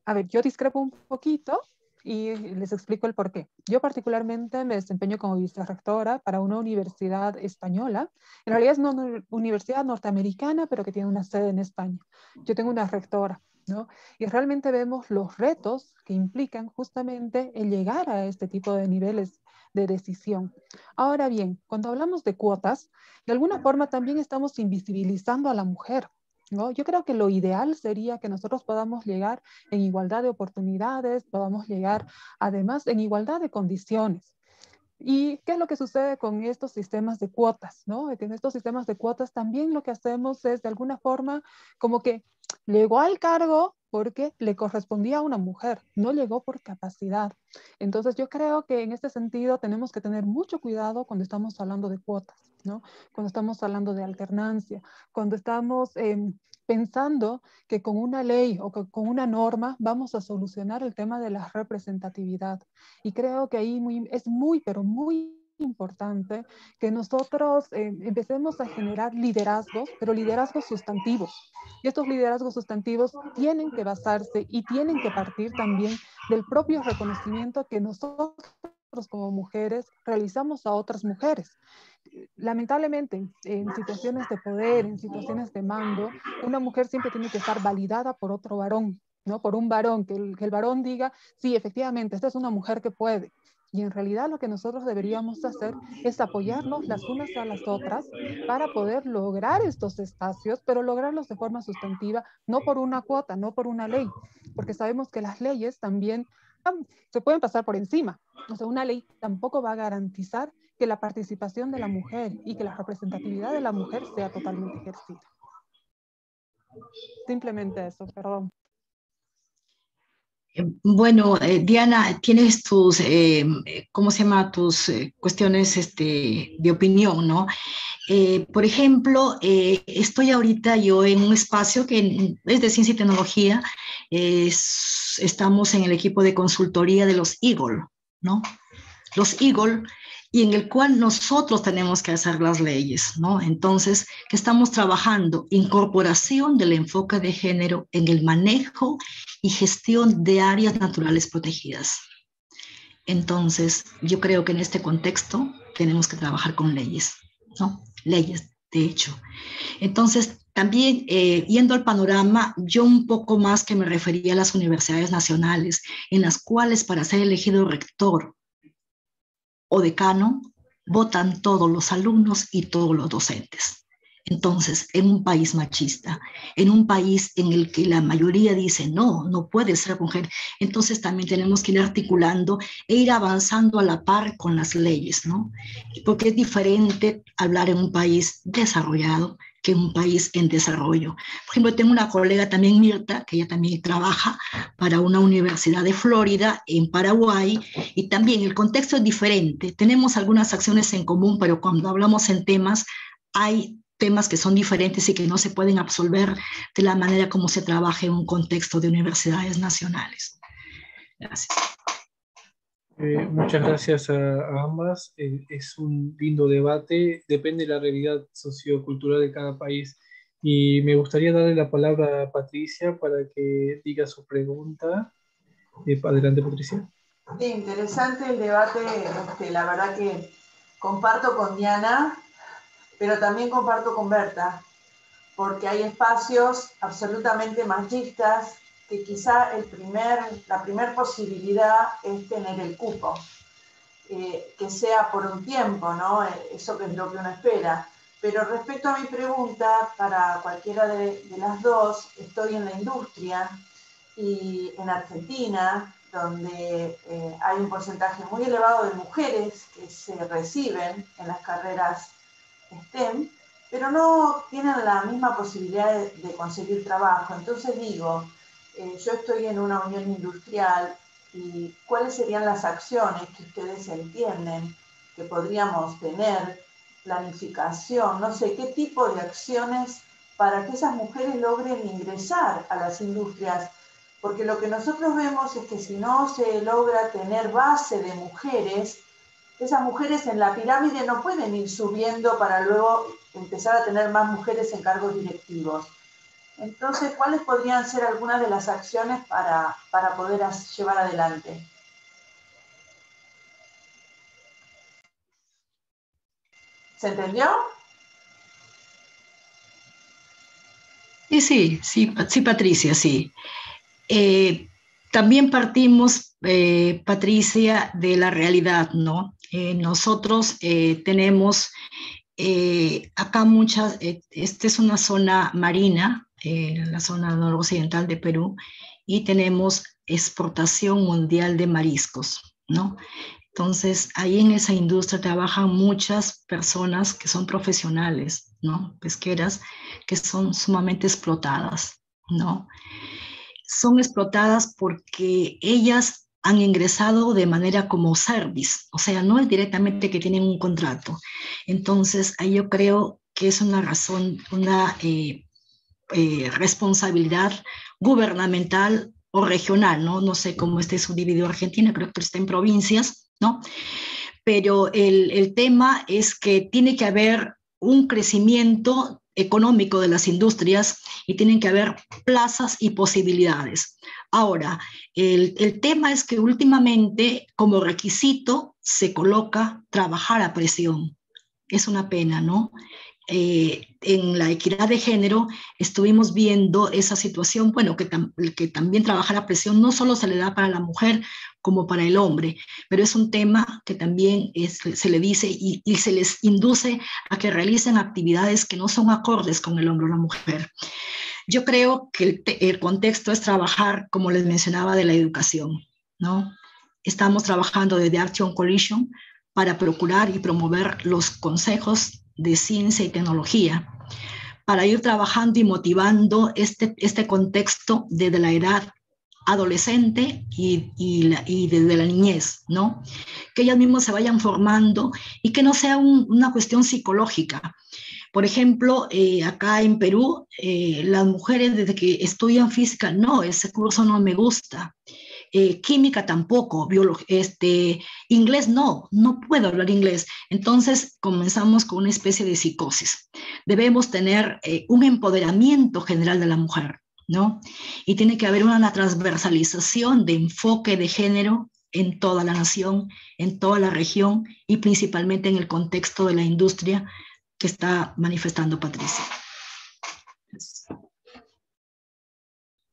a ver, yo discrepo un poquito y les explico el por qué. Yo particularmente me desempeño como vicerrectora para una universidad española. En realidad es una universidad norteamericana, pero que tiene una sede en España. Yo tengo una rectora, ¿no? Y realmente vemos los retos que implican justamente el llegar a este tipo de niveles de decisión. Ahora bien, cuando hablamos de cuotas, de alguna forma también estamos invisibilizando a la mujer, ¿no? Yo creo que lo ideal sería que nosotros podamos llegar en igualdad de oportunidades, podamos llegar además en igualdad de condiciones. ¿Y qué es lo que sucede con estos sistemas de cuotas, ¿no? En estos sistemas de cuotas también lo que hacemos es de alguna forma como que llegó al cargo porque le correspondía a una mujer, no llegó por capacidad. Entonces yo creo que en este sentido tenemos que tener mucho cuidado cuando estamos hablando de cuotas, ¿no? Cuando estamos hablando de alternancia, cuando estamos pensando que con una ley o que con una norma vamos a solucionar el tema de la representatividad. Y creo que ahí es muy, pero muy importante que nosotros empecemos a generar liderazgos, pero liderazgos sustantivos. Y estos liderazgos sustantivos tienen que basarse y tienen que partir también del propio reconocimiento que nosotros como mujeres realizamos a otras mujeres. Lamentablemente, en situaciones de poder, en situaciones de mando, una mujer siempre tiene que estar validada por otro varón, ¿no? Por un varón, que el varón diga, sí, efectivamente, esta es una mujer que puede. Y en realidad lo que nosotros deberíamos hacer es apoyarnos las unas a las otras para poder lograr estos espacios, pero lograrlos de forma sustantiva, no por una cuota, no por una ley, porque sabemos que las leyes también se pueden pasar por encima. O sea, una ley tampoco va a garantizar que la participación de la mujer y que la representatividad de la mujer sea totalmente ejercida. Simplemente eso, perdón. Bueno, Diana, tienes tus, ¿cómo se llama? Tus cuestiones de opinión, ¿no? Por ejemplo, estoy ahorita yo en un espacio que es de ciencia y tecnología. Estamos en el equipo de consultoría de los Eagle, ¿no? Los Eagle, y en el cual nosotros tenemos que hacer las leyes, ¿no? Entonces, que estamos trabajando incorporación del enfoque de género en el manejo y gestión de áreas naturales protegidas. Entonces, yo creo que en este contexto tenemos que trabajar con leyes, ¿no? Leyes, de hecho. Entonces, también yendo al panorama, yo un poco más que me refería a las universidades nacionales, en las cuales para ser elegido rector o decano, votan todos los alumnos y todos los docentes. Entonces, en un país machista, en un país en el que la mayoría dice, no, no puede ser mujer, entonces también tenemos que ir articulando e ir avanzando a la par con las leyes, ¿no? Porque es diferente hablar en un país desarrollado que en un país en desarrollo. Por ejemplo, tengo una colega también, Mirta, que ella también trabaja para una universidad de Florida en Paraguay, y también el contexto es diferente. Tenemos algunas acciones en común, pero cuando hablamos en temas, hay temas que son diferentes y que no se pueden absolver de la manera como se trabaja en un contexto de universidades nacionales. Gracias. Muchas gracias a ambas. Es un lindo debate, depende de la realidad sociocultural de cada país. Y me gustaría darle la palabra a Patricia para que diga su pregunta. Adelante, Patricia. Sí, interesante el debate. La verdad que comparto con Diana, pero también comparto con Berta, porque hay espacios absolutamente machistas que quizá la primer posibilidad es tener el cupo, que sea por un tiempo, ¿no? Eso que es lo que uno espera. Pero respecto a mi pregunta, para cualquiera de las dos, estoy en la industria y en Argentina donde hay un porcentaje muy elevado de mujeres que se reciben en las carreras STEM, pero no tienen la misma posibilidad de conseguir trabajo. Entonces digo, yo estoy en una unión industrial y ¿cuáles serían las acciones que ustedes entienden que podríamos tener? Planificación, no sé, qué tipo de acciones para que esas mujeres logren ingresar a las industrias, porque lo que nosotros vemos es que si no se logra tener base de mujeres, esas mujeres en la pirámide no pueden ir subiendo para luego empezar a tener más mujeres en cargos directivos. Entonces, ¿cuáles podrían ser algunas de las acciones para poder llevar adelante? ¿Se entendió? Sí, Patricia, sí. También partimos, Patricia, de la realidad, ¿no? Nosotros tenemos acá muchas, esta es una zona marina, la zona noroccidental de Perú, y tenemos exportación mundial de mariscos, ¿no? Entonces, ahí en esa industria trabajan muchas personas que son profesionales, ¿no? Pesqueras, que son sumamente explotadas, ¿no? Son explotadas porque ellas han ingresado de manera como service, o sea, no es directamente que tienen un contrato. Entonces, ahí yo creo que es una razón, una responsabilidad gubernamental o regional, ¿no? No sé cómo esté subdividido Argentina, creo que está en provincias, ¿no? Pero el tema es que tiene que haber un crecimiento económico de las industrias y tienen que haber plazas y posibilidades. Ahora, el tema es que últimamente como requisito se coloca trabajar a presión. Es una pena, ¿no? En la equidad de género estuvimos viendo esa situación, bueno, que también trabajar a presión no solo se le da para la mujer como para el hombre, pero es un tema que también se le dice y se les induce a que realicen actividades que no son acordes con el hombre o la mujer. Yo creo que el contexto es trabajar, como les mencionaba, de la educación, ¿no? Estamos trabajando desde Action Coalition para procurar y promover los consejos de ciencia y tecnología, para ir trabajando y motivando este contexto desde la edad adolescente y desde la niñez, ¿no? Que ellas mismas se vayan formando y que no sea una cuestión psicológica. Por ejemplo, acá en Perú, las mujeres desde que estudian física, no, ese curso no me gusta. Química tampoco, inglés no puedo hablar inglés. Entonces comenzamos con una especie de psicosis. Debemos tener un empoderamiento general de la mujer, ¿no? Y tiene que haber una transversalización de enfoque de género en toda la nación, en toda la región y principalmente en el contexto de la industria que está manifestando Patricia.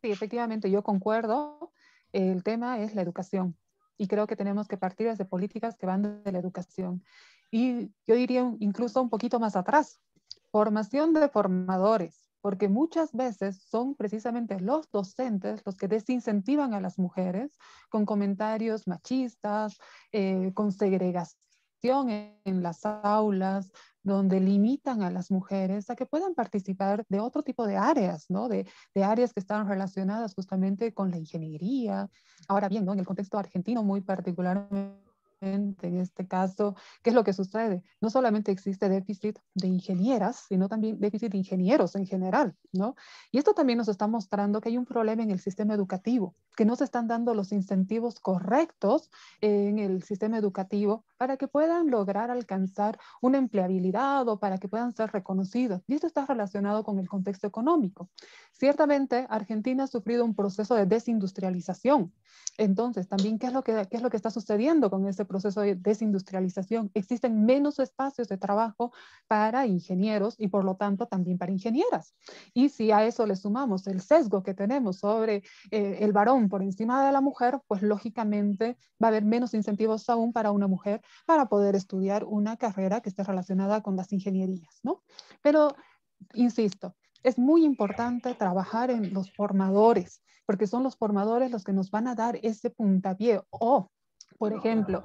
Sí, efectivamente, yo concuerdo. El tema es la educación y creo que tenemos que partir desde políticas que van de la educación. Y yo diría incluso un poquito más atrás, formación de formadores, porque muchas veces son precisamente los docentes los que desincentivan a las mujeres con comentarios machistas, con segregación en las aulas, donde limitan a las mujeres a que puedan participar de otro tipo de áreas, ¿no? De áreas que están relacionadas justamente con la ingeniería. Ahora bien, ¿no? En el contexto argentino muy particularmente, en este caso, ¿qué es lo que sucede? No solamente existe déficit de ingenieras, sino también déficit de ingenieros en general, ¿no? Y esto también nos está mostrando que hay un problema en el sistema educativo, que no se están dando los incentivos correctos en el sistema educativo para que puedan lograr alcanzar una empleabilidad o para que puedan ser reconocidos. Y esto está relacionado con el contexto económico. Ciertamente, Argentina ha sufrido un proceso de desindustrialización. Entonces, también, ¿qué es lo que está sucediendo con ese proceso de desindustrialización? Existen menos espacios de trabajo para ingenieros y, por lo tanto, también para ingenieras. Y si a eso le sumamos el sesgo que tenemos sobre el varón por encima de la mujer, pues lógicamente va a haber menos incentivos aún para una mujer para poder estudiar una carrera que esté relacionada con las ingenierías, ¿no? Pero, insisto, Es muy importante trabajar en los formadores, porque son los formadores los que nos van a dar ese puntapié. O, por ejemplo,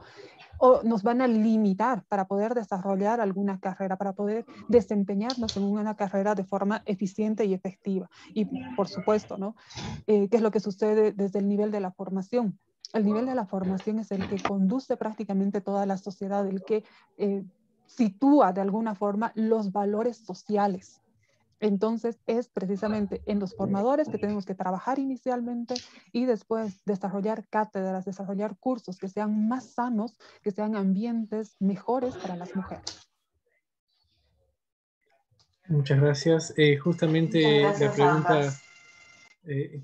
o nos van a limitar para poder desarrollar alguna carrera, para poder desempeñarnos en una carrera de forma eficiente y efectiva. Y por supuesto, ¿no? ¿Qué es lo que sucede desde el nivel de la formación? El nivel de la formación es el que conduce prácticamente toda la sociedad, el que sitúa de alguna forma los valores sociales. Entonces es precisamente en los formadores que tenemos que trabajar inicialmente y después desarrollar cátedras, desarrollar cursos que sean más sanos, que sean ambientes mejores para las mujeres. Muchas gracias. Justamente Muchas la gracias a pregunta, ambas.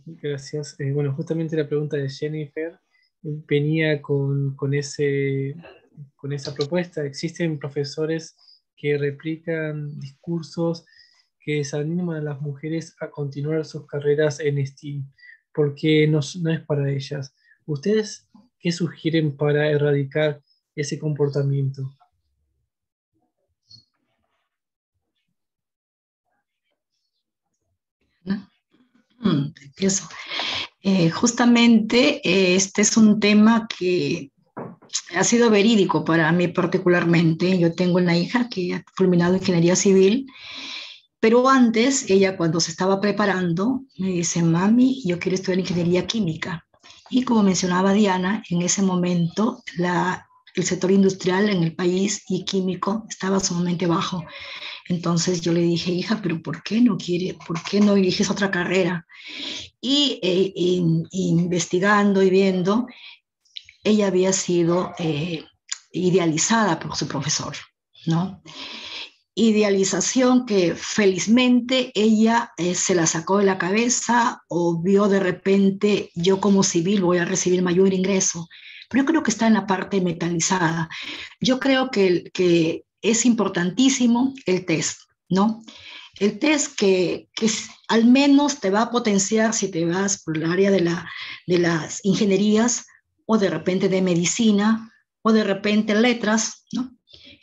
gracias. Bueno, justamente la pregunta de Jennifer venía con esa propuesta. ¿Existen profesores que replican discursos que desaniman a las mujeres a continuar sus carreras en STEAM? Porque no es para ellas. ¿Ustedes qué sugieren para erradicar ese comportamiento? Empiezo. Justamente este es un tema que ha sido verídico para mí particularmente. Yo tengo una hija que ha culminado ingeniería civil, pero antes, ella cuando se estaba preparando, me dice, mami, yo quiero estudiar ingeniería química. Y como mencionaba Diana, en ese momento el sector industrial en el país y químico estaba sumamente bajo. Entonces yo le dije, hija, pero ¿por qué no eliges otra carrera? Y investigando y viendo, ella había sido idealizada por su profesor, ¿no? Idealización que felizmente ella se la sacó de la cabeza o vio de repente, yo como civil voy a recibir mayor ingreso, pero yo creo que está en la parte metalizada. Yo creo que es importantísimo el test, ¿no? El test que al menos te va a potenciar si te vas por el área de las ingenierías o de repente de medicina o de repente letras, ¿no?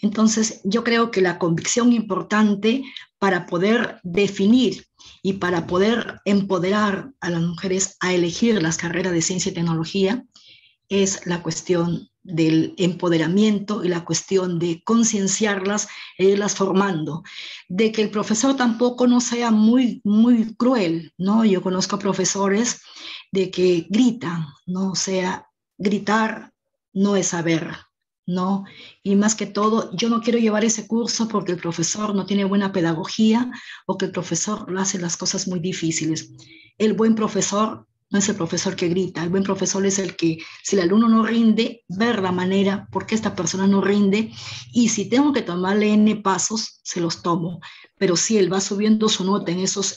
Entonces, yo creo que la convicción importante para poder definir y para poder empoderar a las mujeres a elegir las carreras de ciencia y tecnología es la cuestión del empoderamiento y la cuestión de concienciarlas e irlas formando, de que el profesor tampoco no sea muy cruel, ¿no? Yo conozco profesores de que gritan, ¿no? O sea, gritar no es saber, ¿no? Y más que todo, yo no quiero llevar ese curso porque el profesor no tiene buena pedagogía o que el profesor lo hace las cosas muy difíciles. El buen profesor no es el profesor que grita, el buen profesor es el que, si el alumno no rinde, ver la manera por qué esta persona no rinde, y si tengo que tomarle N pasos, se los tomo. Pero si él va subiendo su nota en esos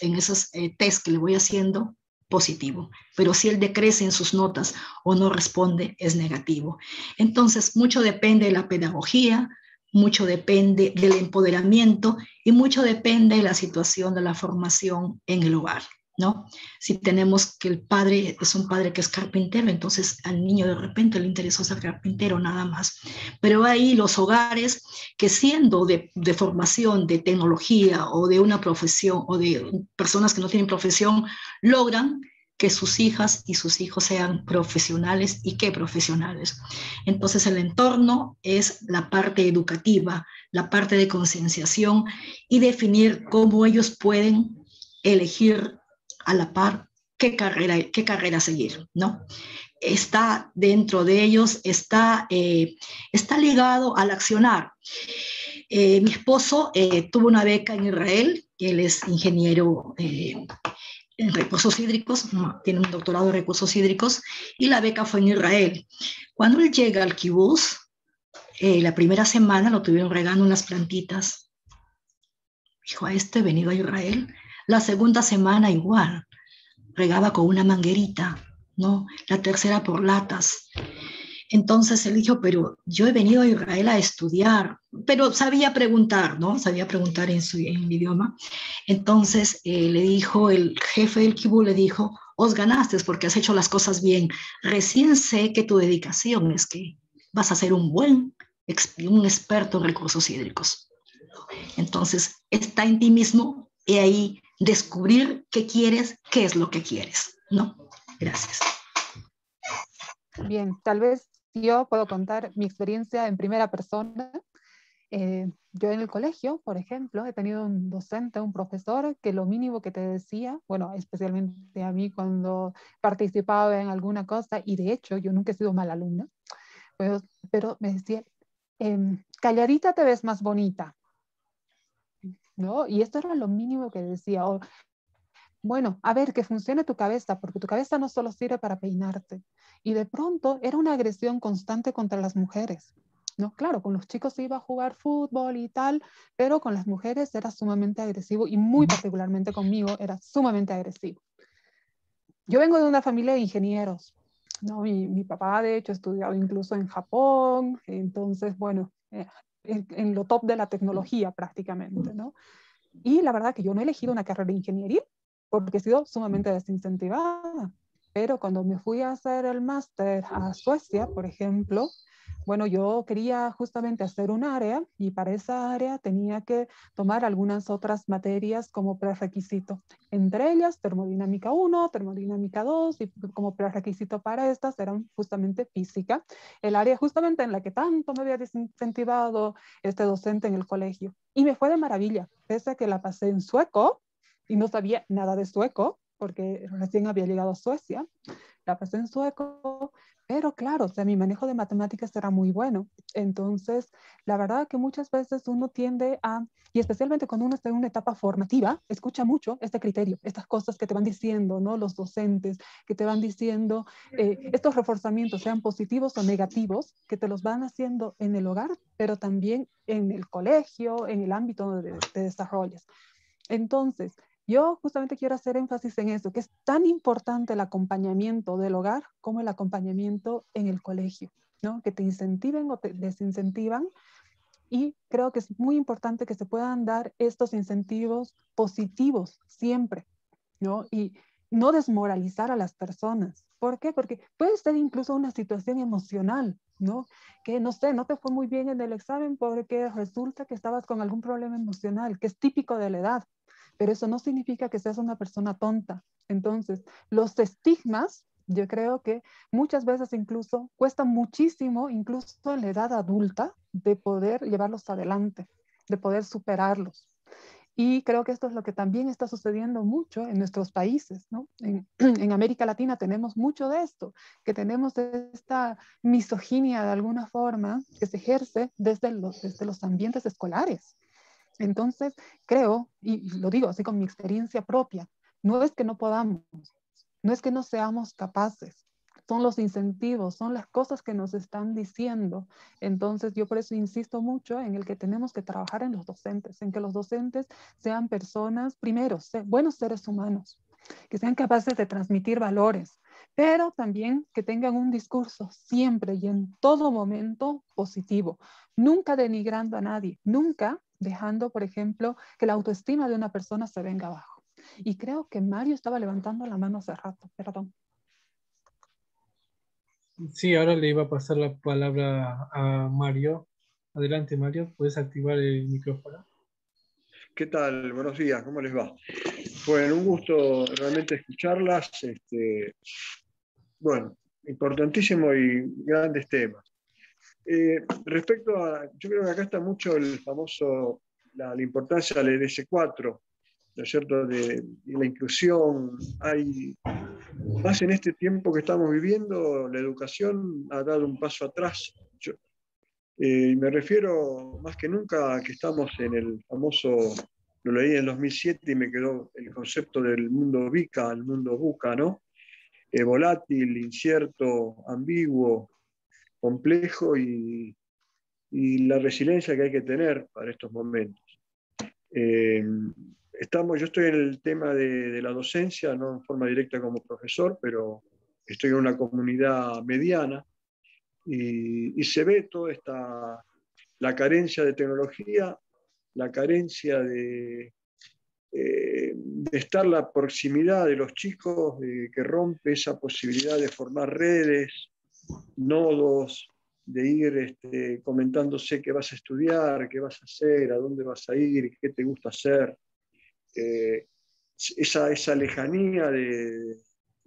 test que le voy haciendo, positivo. Pero si él decrece en sus notas o no responde, es negativo. Entonces, mucho depende de la pedagogía, mucho depende del empoderamiento y mucho depende de la situación de la formación en el hogar, ¿no? Si tenemos que el padre es un padre que es carpintero, entonces al niño de repente le interesó ser carpintero nada más. Pero hay los hogares que siendo de formación, de tecnología o de una profesión o de personas que no tienen profesión, logran que sus hijas y sus hijos sean profesionales y qué profesionales. Entonces el entorno es la parte educativa, la parte de concienciación y definir cómo ellos pueden elegir a la par qué carrera seguir, ¿no? Está dentro de ellos, está ligado al accionar. Mi esposo tuvo una beca en Israel, él es ingeniero en recursos hídricos, tiene un doctorado en recursos hídricos, y la beca fue en Israel. Cuando él llega al kibutz, la primera semana lo tuvieron regando unas plantitas. Dijo, a he venido a Israel. La segunda semana igual, regaba con una manguerita, ¿no? La tercera por latas. Entonces él dijo, pero yo he venido a Israel a estudiar, pero sabía preguntar, ¿no? Sabía preguntar en el idioma. Entonces le dijo, el jefe del kibutz le dijo, os ganaste porque has hecho las cosas bien. Recién sé que tu dedicación es que vas a ser un experto en recursos hídricos. Entonces está en ti mismo y ahí descubrir qué quieres, qué es lo que quieres, ¿no? Gracias. Bien, tal vez yo puedo contar mi experiencia en primera persona. Yo en el colegio, por ejemplo, he tenido un docente, un profesor, que lo mínimo que te decía, bueno, especialmente a mí cuando participaba en alguna cosa, y de hecho yo nunca he sido mala alumna, pero me decía, calladita te ves más bonita, ¿no? Y esto era lo mínimo que decía. O, bueno, a ver, que funcione tu cabeza, porque tu cabeza no solo sirve para peinarte. Y de pronto era una agresión constante contra las mujeres. No, claro, con los chicos se iba a jugar fútbol y tal, pero con las mujeres era sumamente agresivo y muy particularmente conmigo era sumamente agresivo. Yo vengo de una familia de ingenieros, ¿no? Mi papá, de hecho, ha estudiado incluso en Japón, entonces, bueno, en lo top de la tecnología prácticamente, ¿no? Y la verdad que yo no he elegido una carrera de ingeniería porque he sido sumamente desincentivada. Pero cuando me fui a hacer el máster a Suecia, por ejemplo, bueno, yo quería justamente hacer un área y para esa área tenía que tomar algunas otras materias como prerequisito. Entre ellas, termodinámica 1, termodinámica 2 y como prerequisito para estas eran justamente física, el área justamente en la que tanto me había desincentivado este docente en el colegio. Y me fue de maravilla, pese a que la pasé en sueco y no sabía nada de sueco, porque recién había llegado a Suecia, la pasé en sueco, pero claro, o sea, mi manejo de matemáticas era muy bueno. Entonces, la verdad que muchas veces uno tiende a, y especialmente cuando uno está en una etapa formativa, escucha mucho este criterio, estas cosas que te van diciendo, ¿no? Los docentes, que te van diciendo estos reforzamientos, sean positivos o negativos, que te los van haciendo en el hogar, pero también en el colegio, en el ámbito donde te desarrollas. Entonces, yo justamente quiero hacer énfasis en eso, que es tan importante el acompañamiento del hogar como el acompañamiento en el colegio, ¿no? Que te incentiven o te desincentivan. Y creo que es muy importante que se puedan dar estos incentivos positivos siempre, ¿no? Y no desmoralizar a las personas. ¿Por qué? Porque puede ser incluso una situación emocional, ¿no? Que no sé, no te fue muy bien en el examen porque resulta que estabas con algún problema emocional, que es típico de la edad, pero eso no significa que seas una persona tonta. Entonces, los estigmas, yo creo que muchas veces incluso cuesta muchísimo, incluso en la edad adulta, de poder llevarlos adelante, de poder superarlos. Y creo que esto es lo que también está sucediendo mucho en nuestros países, ¿no? En América Latina tenemos mucho de esto, que tenemos esta misoginia de alguna forma que se ejerce desde los ambientes escolares. Entonces, creo, y lo digo así con mi experiencia propia, no es que no podamos, no es que no seamos capaces, son los incentivos, son las cosas que nos están diciendo. Entonces, yo por eso insisto mucho en el que tenemos que trabajar en los docentes, en que los docentes sean personas, primero, buenos seres humanos, que sean capaces de transmitir valores, pero también que tengan un discurso siempre y en todo momento positivo, nunca denigrando a nadie, nunca dejando, por ejemplo, que la autoestima de una persona se venga abajo. Y creo que Mario estaba levantando la mano hace rato, perdón. Sí, ahora le iba a pasar la palabra a Mario. Adelante, Mario, puedes activar el micrófono. ¿Qué tal? Buenos días, ¿cómo les va? Bueno, un gusto realmente escucharlas. Bueno, importantísimo y grandes temas. Respecto a, yo creo que acá está mucho el famoso, la importancia del EDS4, ¿no es cierto?, de la inclusión. Hay, más en este tiempo que estamos viviendo, la educación ha dado un paso atrás. Me refiero más que nunca a que estamos en el famoso, lo leí en 2007 y me quedó el concepto del mundo VICA, el mundo VUCA, ¿no? Volátil, incierto, ambiguo, complejo y la resiliencia que hay que tener para estos momentos. Yo estoy en el tema de la docencia, no en forma directa como profesor, pero estoy en una comunidad mediana y se ve toda la carencia de tecnología, la carencia de estar la proximidad de los chicos, que rompe esa posibilidad de formar redes, nodos, de ir comentándose qué vas a estudiar, qué vas a hacer, a dónde vas a ir, qué te gusta hacer. esa lejanía de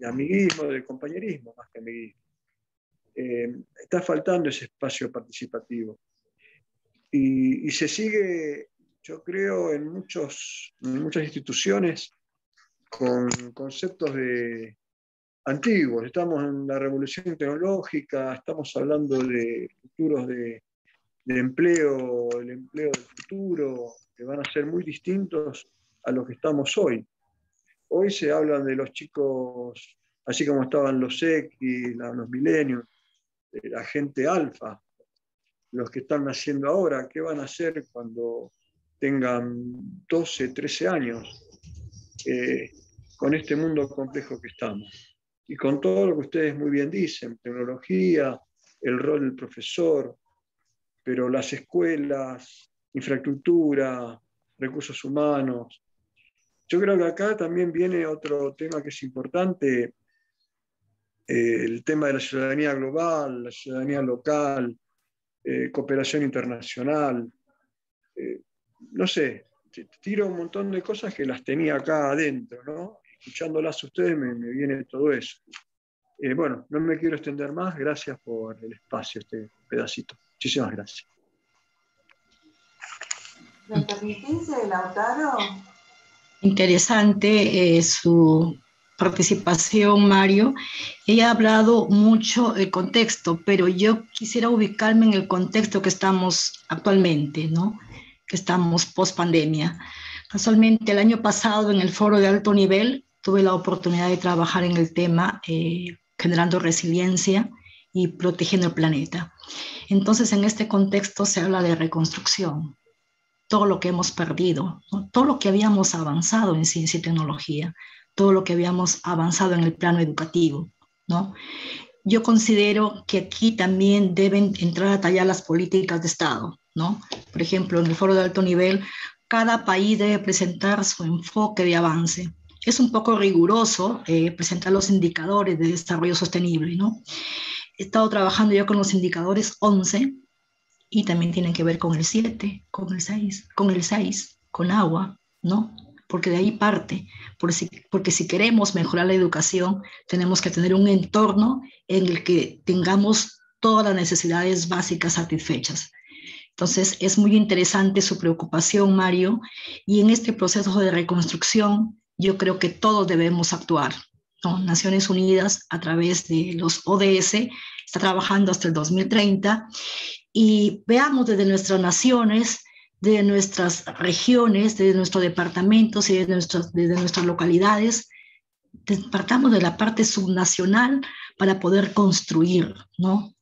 amiguismo, de compañerismo, más que amiguismo. Está faltando ese espacio participativo. Y se sigue, yo creo, en muchas instituciones con conceptos antiguos. Estamos en la revolución tecnológica, estamos hablando de futuros de empleo, el empleo del futuro, que van a ser muy distintos a los que estamos hoy. Hoy se hablan de los chicos, así como estaban los X, los millennials, la gente alfa, los que están naciendo ahora, ¿qué van a hacer cuando tengan 12, 13 años? Con este mundo complejo que estamos. Y con todo lo que ustedes muy bien dicen, tecnología, el rol del profesor, pero las escuelas, infraestructura, recursos humanos. Yo creo que acá también viene otro tema que es importante, el tema de la ciudadanía global, la ciudadanía local, cooperación internacional. No sé, tiro un montón de cosas que las tenía acá adentro, ¿no? Escuchándolas a ustedes me viene todo eso. Bueno, no me quiero extender más, gracias por el espacio, este pedacito. Muchísimas gracias. ¿Me permitís, Lautaro? Interesante su participación, Mario. Ella ha hablado mucho del contexto, pero yo quisiera ubicarme en el contexto que estamos actualmente, ¿no? Que estamos post pandemia. Casualmente, el año pasado, en el foro de alto nivel, tuve la oportunidad de trabajar en el tema generando resiliencia y protegiendo el planeta. Entonces, en este contexto se habla de reconstrucción, todo lo que hemos perdido, ¿no? Todo lo que habíamos avanzado en ciencia y tecnología, todo lo que habíamos avanzado en el plano educativo, ¿no? Yo considero que aquí también deben entrar a tallar las políticas de Estado, ¿no? Por ejemplo, en el foro de alto nivel, cada país debe presentar su enfoque de avance. Es un poco riguroso presentar los indicadores de desarrollo sostenible, ¿no? He estado trabajando yo con los indicadores 11, y también tienen que ver con el 7, con el 6, con agua, ¿no? Porque de ahí parte, porque si queremos mejorar la educación, tenemos que tener un entorno en el que tengamos todas las necesidades básicas satisfechas. Entonces, es muy interesante su preocupación, Mario, y en este proceso de reconstrucción, yo creo que todos debemos actuar, ¿no? Naciones Unidas, a través de los ODS, está trabajando hasta el 2030, y veamos desde nuestras naciones, de nuestras regiones, de nuestros departamentos y desde nuestras localidades, partamos de la parte subnacional para poder construir, ¿no?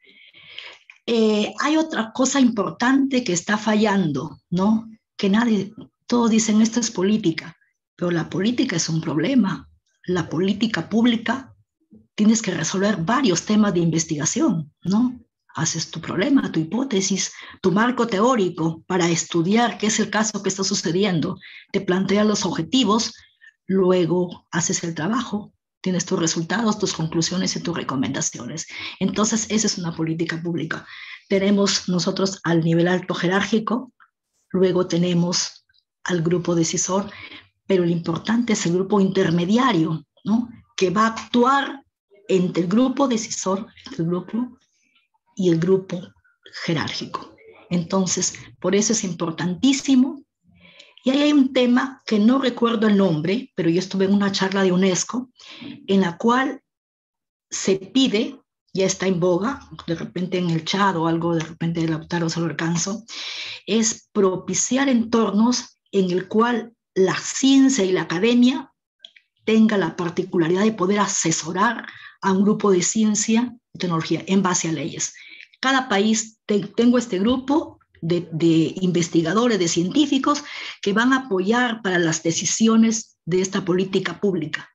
Hay otra cosa importante que está fallando, ¿no? Que todos dicen esto es política, pero la política es un problema. La política pública, tienes que resolver varios temas de investigación, ¿no? Haces tu problema, tu hipótesis, tu marco teórico para estudiar qué es el caso que está sucediendo, te planteas los objetivos, luego haces el trabajo, tienes tus resultados, tus conclusiones y tus recomendaciones. Entonces, esa es una política pública. Tenemos nosotros al nivel alto jerárquico, luego tenemos al grupo decisor, pero lo importante es el grupo intermediario, ¿no? Que va a actuar entre el grupo decisor, entre el grupo y el grupo jerárquico. Entonces, por eso es importantísimo. Y ahí hay un tema que no recuerdo el nombre, pero yo estuve en una charla de UNESCO en la cual se pide, ya está en boga, de repente en el chat o algo, de repente de Lautaro se lo alcanzo, es propiciar entornos en el cual la ciencia y la academia tenga la particularidad de poder asesorar a un grupo de ciencia y tecnología en base a leyes. Cada país, tengo este grupo de investigadores, de científicos que van a apoyar para las decisiones de esta política pública.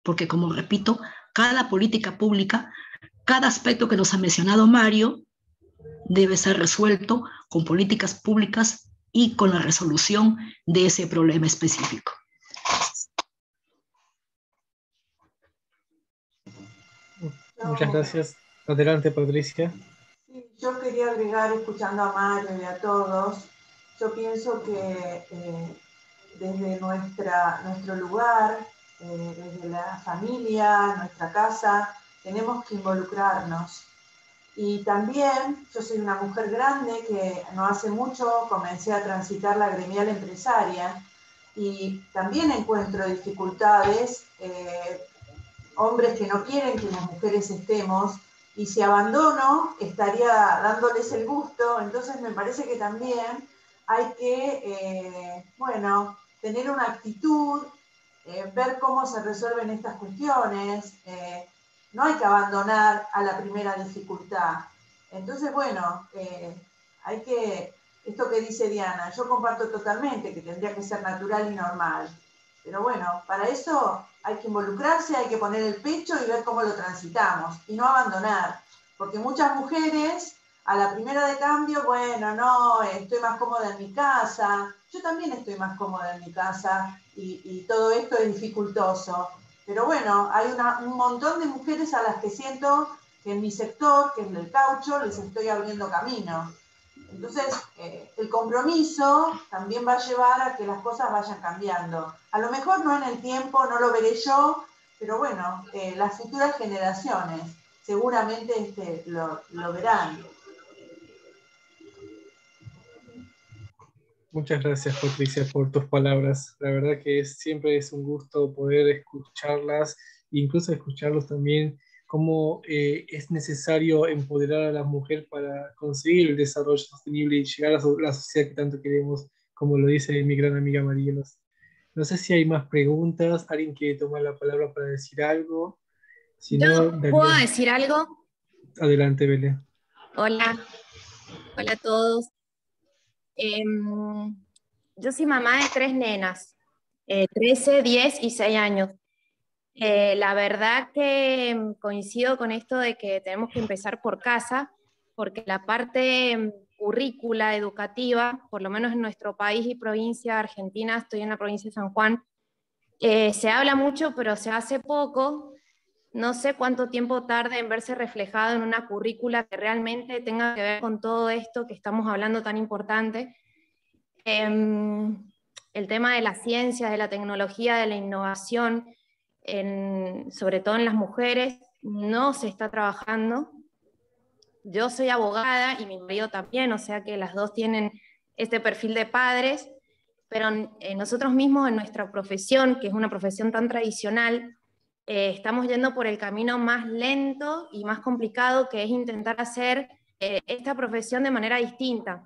Porque, como repito, cada política pública, cada aspecto que nos ha mencionado Mario, debe ser resuelto con políticas públicas y con la resolución de ese problema específico. Muchas gracias. Adelante, Patricia. Sí, yo quería agregar, escuchando a Mario y a todos, yo pienso que desde nuestro lugar, desde la familia, nuestra casa, tenemos que involucrarnos. Y también, yo soy una mujer grande que no hace mucho comencé a transitar la gremial empresaria y también encuentro dificultades, hombres que no quieren que las mujeres estemos, y si abandono estaría dándoles el gusto. Entonces me parece que también hay que, bueno, tener una actitud, ver cómo se resuelven estas cuestiones, no hay que abandonar a la primera dificultad. Entonces, bueno, hay que, esto que dice Diana, yo comparto totalmente que tendría que ser natural y normal, pero bueno, para eso hay que involucrarse, hay que poner el pecho y ver cómo lo transitamos y no abandonar, porque muchas mujeres a la primera de cambio, bueno, no, estoy más cómoda en mi casa, yo también estoy más cómoda en mi casa y todo esto es dificultoso, pero bueno, hay un montón de mujeres a las que siento que en mi sector, que es el caucho, les estoy abriendo camino. Entonces, el compromiso también va a llevar a que las cosas vayan cambiando. A lo mejor no en el tiempo, no lo veré yo, pero bueno, las futuras generaciones seguramente lo verán. Muchas gracias, Patricia, por tus palabras. La verdad que siempre es un gusto poder escucharlas, e incluso escucharlos también, cómo es necesario empoderar a la mujer para conseguir el desarrollo sostenible y llegar a la sociedad que tanto queremos, como lo dice mi gran amiga Marielos. No sé si hay más preguntas, alguien quiere tomar la palabra para decir algo. Si ¿Yo no, puedo Daniel, decir algo? adelante, Belén. Hola, hola a todos. Em, yo soy mamá de 3 nenas, 13, 10 y 6 años. La verdad que coincido con esto de que tenemos que empezar por casa, porque la parte currícula educativa, por lo menos en nuestro país y provincia, Argentina, estoy en la provincia de San Juan, se habla mucho, pero se hace poco. No sé cuánto tiempo tarde en verse reflejado en una currícula que realmente tenga que ver con todo esto que estamos hablando tan importante. El tema de la ciencia, de la tecnología, de la innovación, sobre todo en las mujeres, no se está trabajando. Yo soy abogada y mi marido también, o sea que las dos tienen este perfil de padres, pero nosotros mismos en nuestra profesión, que es una profesión tan tradicional, estamos yendo por el camino más lento y más complicado, que es intentar hacer esta profesión de manera distinta,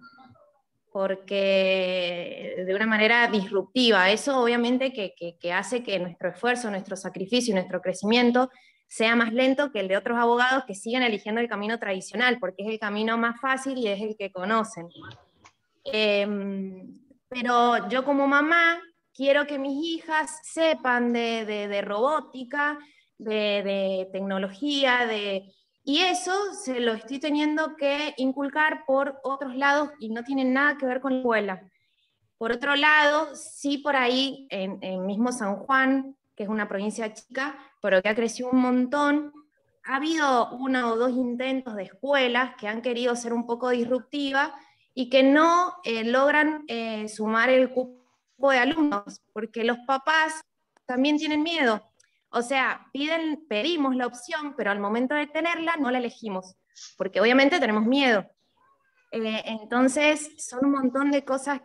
porque de una manera disruptiva. Eso obviamente que hace que nuestro esfuerzo, nuestro sacrificio y nuestro crecimiento sea más lento que el de otros abogados que siguen eligiendo el camino tradicional, porque es el camino más fácil y es el que conocen. Pero yo como mamá quiero que mis hijas sepan de robótica, de tecnología, y eso se lo estoy teniendo que inculcar por otros lados y no tiene nada que ver con la escuela. Por otro lado, sí por ahí, en mismo San Juan, que es una provincia chica, pero que ha crecido un montón, ha habido 1 o 2 intentos de escuelas que han querido ser un poco disruptivas y que no logran sumar el cupo de alumnos, porque los papás también tienen miedo. O sea, pedimos la opción, pero al momento de tenerla no la elegimos, porque obviamente tenemos miedo. Entonces, son un montón de cosas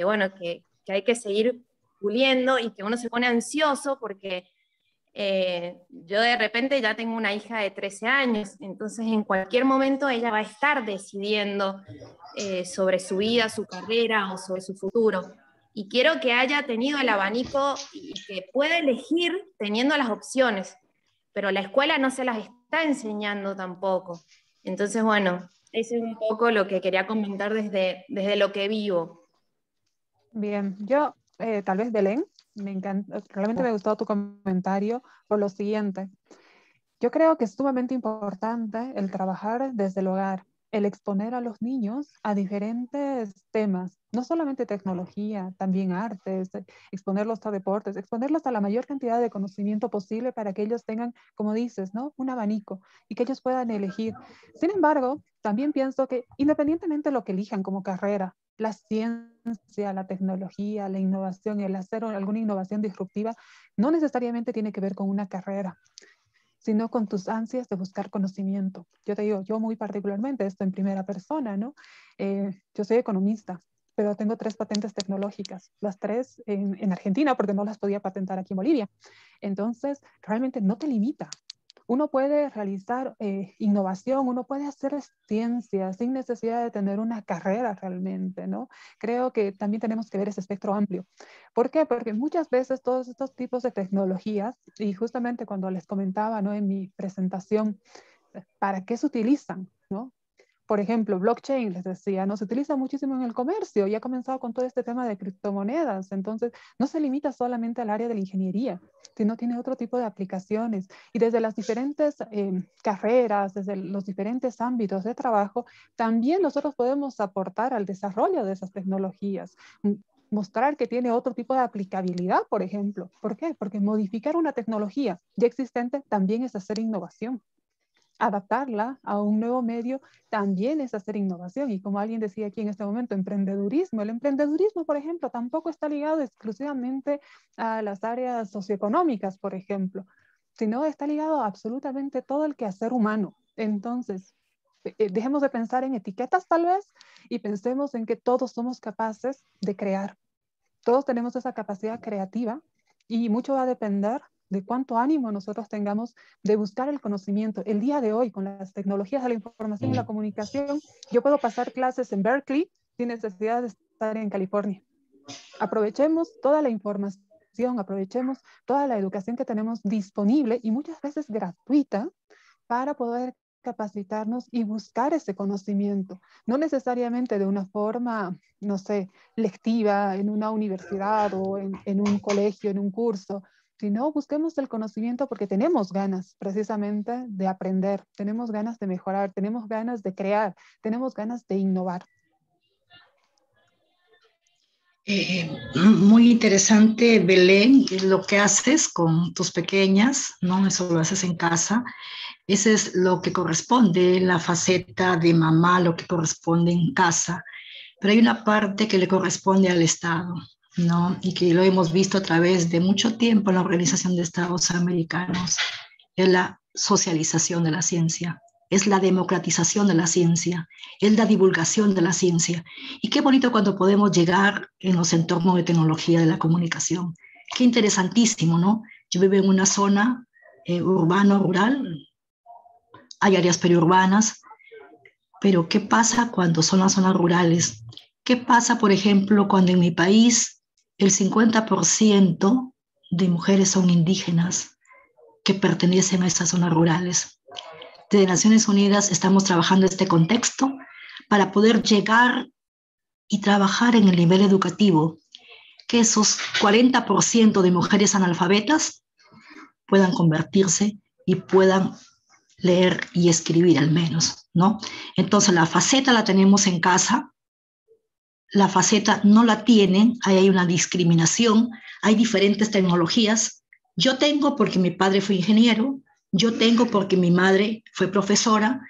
bueno, que hay que seguir puliendo y que uno se pone ansioso porque yo de repente ya tengo una hija de 13 años, entonces en cualquier momento ella va a estar decidiendo sobre su vida, su carrera o sobre su futuro. Y quiero que haya tenido el abanico y que pueda elegir teniendo las opciones, pero la escuela no se las está enseñando tampoco. Entonces, bueno, eso es un poco lo que quería comentar desde lo que vivo. Bien, yo tal vez Belén, me encanta, realmente me gustó tu comentario por lo siguiente. Yo creo que es sumamente importante el trabajar desde el hogar, el exponer a los niños a diferentes temas, no solamente tecnología, también artes, exponerlos a deportes, exponerlos a la mayor cantidad de conocimiento posible para que ellos tengan, como dices, ¿no? Un abanico y que ellos puedan elegir. Sin embargo, también pienso que independientemente de lo que elijan como carrera, la ciencia, la tecnología, la innovación, el hacer alguna innovación disruptiva, no necesariamente tiene que ver con una carrera, sino con tus ansias de buscar conocimiento. Yo te digo, yo muy particularmente, esto en primera persona, ¿no? Yo soy economista, pero tengo 3 patentes tecnológicas, las 3 en Argentina, porque no las podía patentar aquí en Bolivia. Entonces, realmente no te limita. Uno puede realizar innovación, uno puede hacer ciencia sin necesidad de tener una carrera realmente, ¿no? Creo que también tenemos que ver ese espectro amplio. ¿Por qué? Porque muchas veces todos estos tipos de tecnologías, y justamente cuando les comentaba, ¿no?, en mi presentación, ¿para qué se utilizan, ¿no? Por ejemplo, blockchain, les decía, ¿no? Se utiliza muchísimo en el comercio y ha comenzado con todo este tema de criptomonedas. Entonces, no se limita solamente al área de la ingeniería, sino tiene otro tipo de aplicaciones. Y desde las diferentes carreras, desde los diferentes ámbitos de trabajo, también nosotros podemos aportar al desarrollo de esas tecnologías. Mostrar que tiene otro tipo de aplicabilidad, por ejemplo. ¿Por qué? Porque modificar una tecnología ya existente también es hacer innovación. Adaptarla a un nuevo medio también es hacer innovación. Y como alguien decía aquí en este momento, emprendedurismo. El emprendedurismo, por ejemplo, tampoco está ligado exclusivamente a las áreas socioeconómicas, por ejemplo, sino está ligado a absolutamente todo el quehacer humano. Entonces, dejemos de pensar en etiquetas tal vez y pensemos en que todos somos capaces de crear. Todos tenemos esa capacidad creativa y mucho va a depender de cuánto ánimo nosotros tengamos de buscar el conocimiento. El día de hoy, con las tecnologías de la información y la comunicación, yo puedo pasar clases en Berkeley sin necesidad de estar en California. Aprovechemos toda la información, aprovechemos toda la educación que tenemos disponible y muchas veces gratuita para poder capacitarnos y buscar ese conocimiento, no necesariamente de una forma, no sé, lectiva en una universidad o en un colegio, en un curso, sino busquemos el conocimiento porque tenemos ganas precisamente de aprender, tenemos ganas de mejorar, tenemos ganas de crear, tenemos ganas de innovar. Muy interesante, Belén, lo que haces con tus pequeñas, ¿no? Eso lo haces en casa. Ese es lo que corresponde, la faceta de mamá, lo que corresponde en casa. Pero hay una parte que le corresponde al Estado, ¿no? Y que lo hemos visto a través de mucho tiempo en la Organización de Estados Americanos, es la socialización de la ciencia, es la democratización de la ciencia, es la divulgación de la ciencia. Y qué bonito cuando podemos llegar en los entornos de tecnología de la comunicación. Qué interesantísimo, ¿no? Yo vivo en una zona urbano-rural, hay áreas periurbanas, pero ¿qué pasa cuando son las zonas rurales? ¿Qué pasa, por ejemplo, cuando en mi país el 50% de mujeres son indígenas que pertenecen a estas zonas rurales? Desde Naciones Unidas estamos trabajando este contexto para poder llegar y trabajar en el nivel educativo, que esos 40% de mujeres analfabetas puedan convertirse y puedan leer y escribir al menos, ¿no? Entonces la faceta la tenemos en casa, la faceta no la tienen, ahí hay una discriminación, hay diferentes tecnologías. Yo tengo porque mi padre fue ingeniero, yo tengo porque mi madre fue profesora,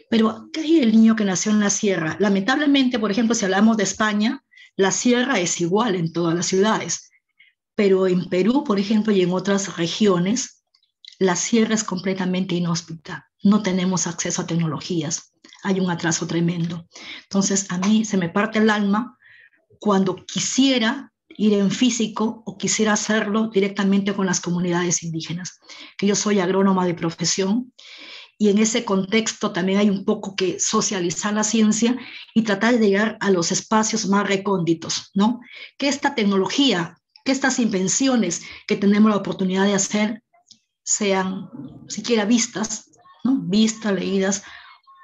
pero ¿qué hay el niño que nació en la sierra? Lamentablemente, por ejemplo, si hablamos de España, la sierra es igual en todas las ciudades, pero en Perú, por ejemplo, y en otras regiones, la sierra es completamente inhóspita, no tenemos acceso a tecnologías, hay un atraso tremendo. Entonces, a mí se me parte el alma cuando quisiera ir en físico o quisiera hacerlo directamente con las comunidades indígenas, que yo soy agrónoma de profesión y en ese contexto también hay un poco que socializar la ciencia y tratar de llegar a los espacios más recónditos, ¿no? Que esta tecnología, que estas invenciones que tenemos la oportunidad de hacer sean siquiera vistas, ¿no? Vistas, leídas,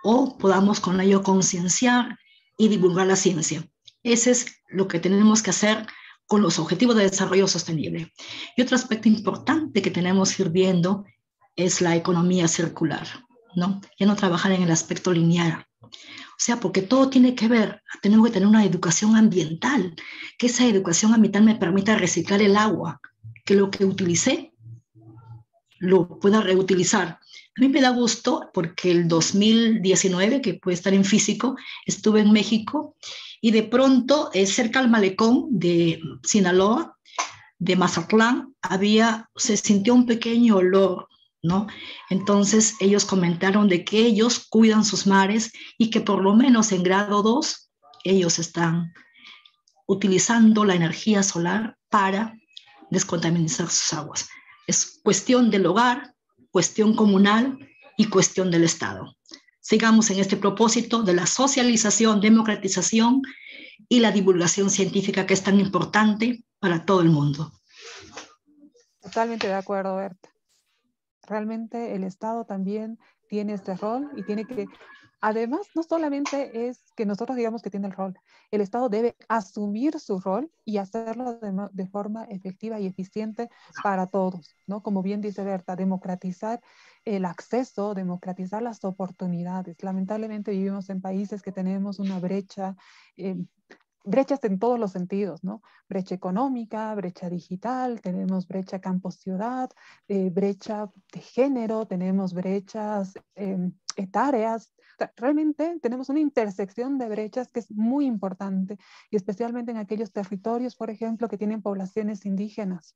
o podamos con ello concienciar y divulgar la ciencia. Ese es lo que tenemos que hacer con los Objetivos de Desarrollo Sostenible. Y otro aspecto importante que tenemos que ir viendo es la economía circular, ¿no? Ya no trabajar en el aspecto lineal. O sea, porque todo tiene que ver, tenemos que tener una educación ambiental, que esa educación ambiental me permita reciclar el agua, que lo que utilicé lo pueda reutilizar. A mí me da gusto porque el 2019, que puede estar en físico, estuve en México y de pronto, cerca al malecón de Sinaloa, de Mazatlán, se sintió un pequeño olor, ¿no? Entonces ellos comentaron de que ellos cuidan sus mares y que por lo menos en grado 2 ellos están utilizando la energía solar para descontaminizar sus aguas. Es cuestión del hogar, cuestión comunal y cuestión del Estado. Sigamos en este propósito de la socialización, democratización y la divulgación científica, que es tan importante para todo el mundo. Totalmente de acuerdo, Berta. Realmente el Estado también tiene este rol y tiene que, además, no solamente es que nosotros digamos que tiene el rol, el Estado debe asumir su rol y hacerlo de forma efectiva y eficiente para todos, ¿no? Como bien dice Berta, democratizar el acceso, democratizar las oportunidades. Lamentablemente vivimos en países que tenemos una brecha, brechas en todos los sentidos, ¿no? Brecha económica, brecha digital, tenemos brecha campo-ciudad, brecha de género, tenemos brechas etarias. O sea, realmente tenemos una intersección de brechas que es muy importante, y especialmente en aquellos territorios, por ejemplo, que tienen poblaciones indígenas.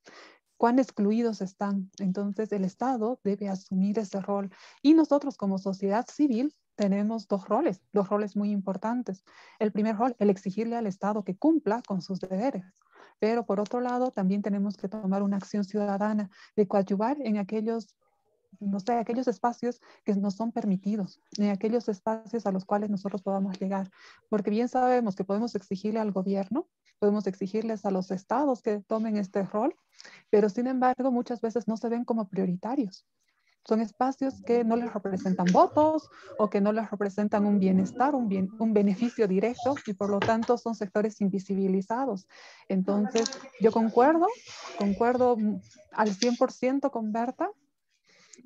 ¿Cuán excluidos están? Entonces el Estado debe asumir ese rol. Y nosotros como sociedad civil tenemos dos roles muy importantes. El primer rol, el exigirle al Estado que cumpla con sus deberes. Pero por otro lado, también tenemos que tomar una acción ciudadana de coadyuvar en aquellos, no sé, aquellos espacios que nos son permitidos, en aquellos espacios a los cuales nosotros podamos llegar. Porque bien sabemos que podemos exigirle al gobierno, podemos exigirles a los estados que tomen este rol, pero sin embargo muchas veces no se ven como prioritarios. Son espacios que no les representan votos o que no les representan un bienestar, un beneficio directo, y por lo tanto son sectores invisibilizados. Entonces yo concuerdo al 100% con Berta,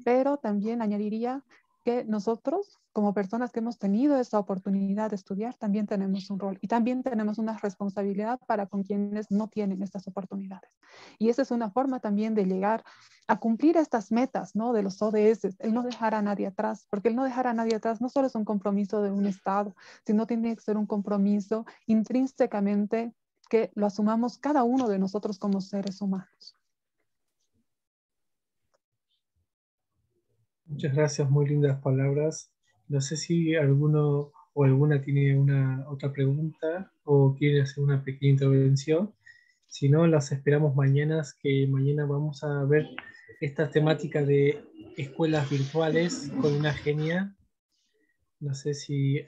pero también añadiría que nosotros, como personas que hemos tenido esa oportunidad de estudiar, también tenemos un rol y también tenemos una responsabilidad para con quienes no tienen estas oportunidades. Y esa es una forma también de llegar a cumplir estas metas, ¿no? De los ODS, el no dejar a nadie atrás, porque el no dejar a nadie atrás no solo es un compromiso de un Estado, sino tiene que ser un compromiso intrínsecamente que lo asumamos cada uno de nosotros como seres humanos. Muchas gracias, muy lindas palabras. No sé si alguno o alguna tiene una otra pregunta o quiere hacer una pequeña intervención. Si no, las esperamos mañana, que mañana vamos a ver esta temática de escuelas virtuales con una genia. No sé si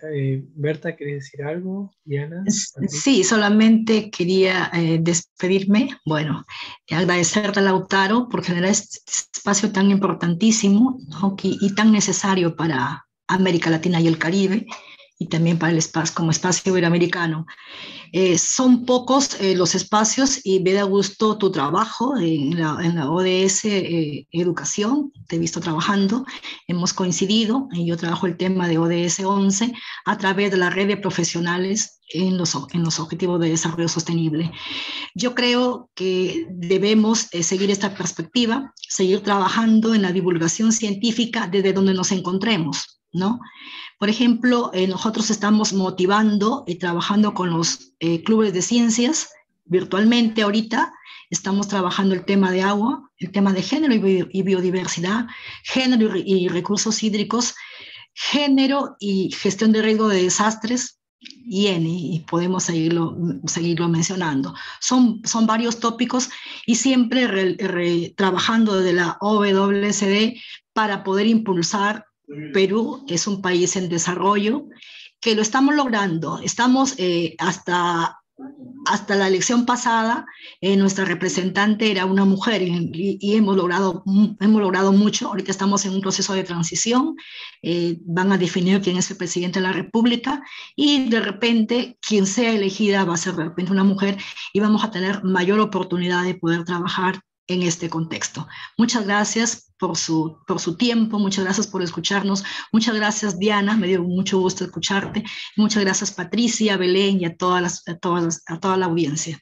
Berta, ¿querés decir algo? Diana. Sí, solamente quería despedirme. Bueno, agradecerte a Lautaro por generar este espacio tan importantísimo, ¿no? y tan necesario para América Latina y el Caribe, y también para el espacio como espacio iberoamericano. Son pocos los espacios, y me da gusto tu trabajo en la ODS Educación. Te he visto trabajando, hemos coincidido, y yo trabajo el tema de ODS 11 a través de la red de profesionales en los Objetivos de Desarrollo Sostenible. Yo creo que debemos seguir esta perspectiva, seguir trabajando en la divulgación científica desde donde nos encontremos, ¿no? Por ejemplo, nosotros estamos motivando y trabajando con los clubes de ciencias virtualmente ahorita. Estamos trabajando el tema de agua, el tema de género y biodiversidad, género y recursos hídricos, género y gestión de riesgo de desastres, y podemos seguirlo mencionando. Son varios tópicos, y siempre trabajando desde la OWSD para poder impulsar. Perú es un país en desarrollo que lo estamos logrando. Estamos hasta la elección pasada, nuestra representante era una mujer, y hemos logrado mucho. Ahorita estamos en un proceso de transición, van a definir quién es el presidente de la República, y de repente quien sea elegida va a ser de repente una mujer, y vamos a tener mayor oportunidad de poder trabajar en este contexto. Muchas gracias por su tiempo, muchas gracias por escucharnos, muchas gracias Diana, me dio mucho gusto escucharte, muchas gracias Patricia, Belén y a toda la audiencia.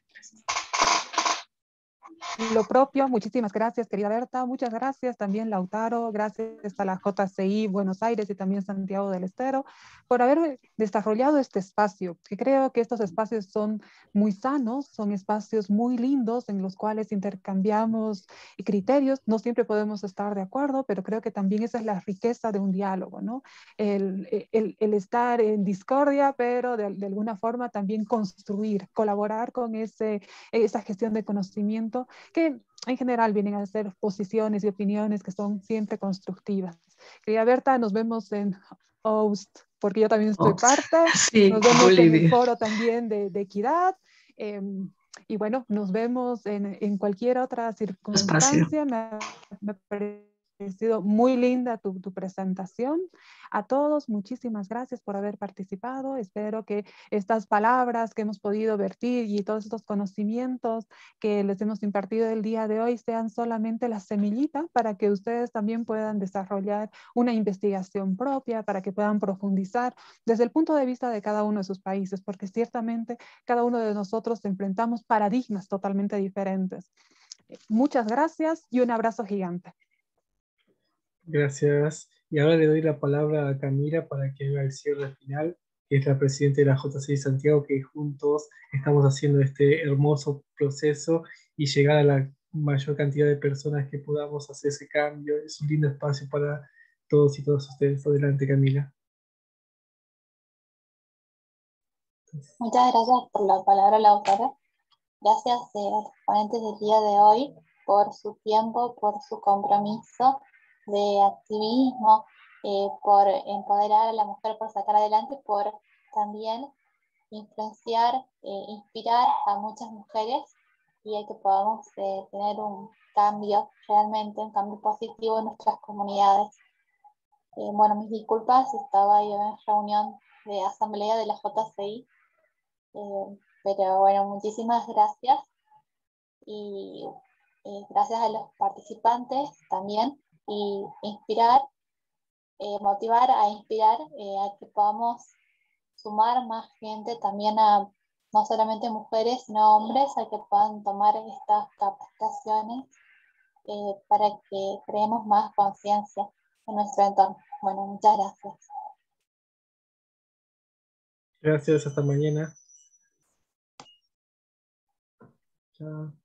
lo propio, muchísimas gracias, querida Berta, muchas gracias también, Lautaro, gracias a la JCI Buenos Aires y también Santiago del Estero por haber desarrollado este espacio, que creo que estos espacios son muy sanos, son espacios muy lindos en los cuales intercambiamos criterios, no siempre podemos estar de acuerdo, pero creo que también esa es la riqueza de un diálogo, ¿no? El estar en discordia, pero de alguna forma también construir, colaborar con esa gestión de conocimiento que en general vienen a ser posiciones y opiniones que son siempre constructivas. Querida Berta, nos vemos en OST, porque yo también soy parte. Sí, Nos vemos en el Bolivia. foro también de equidad. Y bueno, nos vemos en cualquier otra circunstancia. Me ha parecido muy linda tu presentación. A todos, muchísimas gracias por haber participado. Espero que estas palabras que hemos podido vertir y todos estos conocimientos que les hemos impartido el día de hoy sean solamente la semillita para que ustedes también puedan desarrollar una investigación propia, para que puedan profundizar desde el punto de vista de cada uno de sus países, porque ciertamente cada uno de nosotros enfrentamos paradigmas totalmente diferentes. Muchas gracias y un abrazo gigante. Gracias. Y ahora le doy la palabra a Camila para que haga el cierre final, que es la presidenta de la JCI Santiago, que juntos estamos haciendo este hermoso proceso y llegar a la mayor cantidad de personas que podamos hacer ese cambio. Es un lindo espacio para todos y todas ustedes. Adelante, Camila. Muchas gracias por la palabra, Lautaro. Gracias a los ponentes del día de hoy por su tiempo, por su compromiso de activismo, por empoderar a la mujer, por sacar adelante, por también influenciar, inspirar a muchas mujeres y a que podamos tener un cambio, realmente un cambio positivo en nuestras comunidades. Bueno, mis disculpas, estaba yo en reunión de asamblea de la JCI, pero bueno, muchísimas gracias y gracias a los participantes también y inspirar, motivar a inspirar a que podamos sumar más gente también a no solamente mujeres sino hombres a que puedan tomar estas capacitaciones para que creemos más conciencia en nuestro entorno. Bueno, muchas gracias. Gracias, hasta mañana. Chao.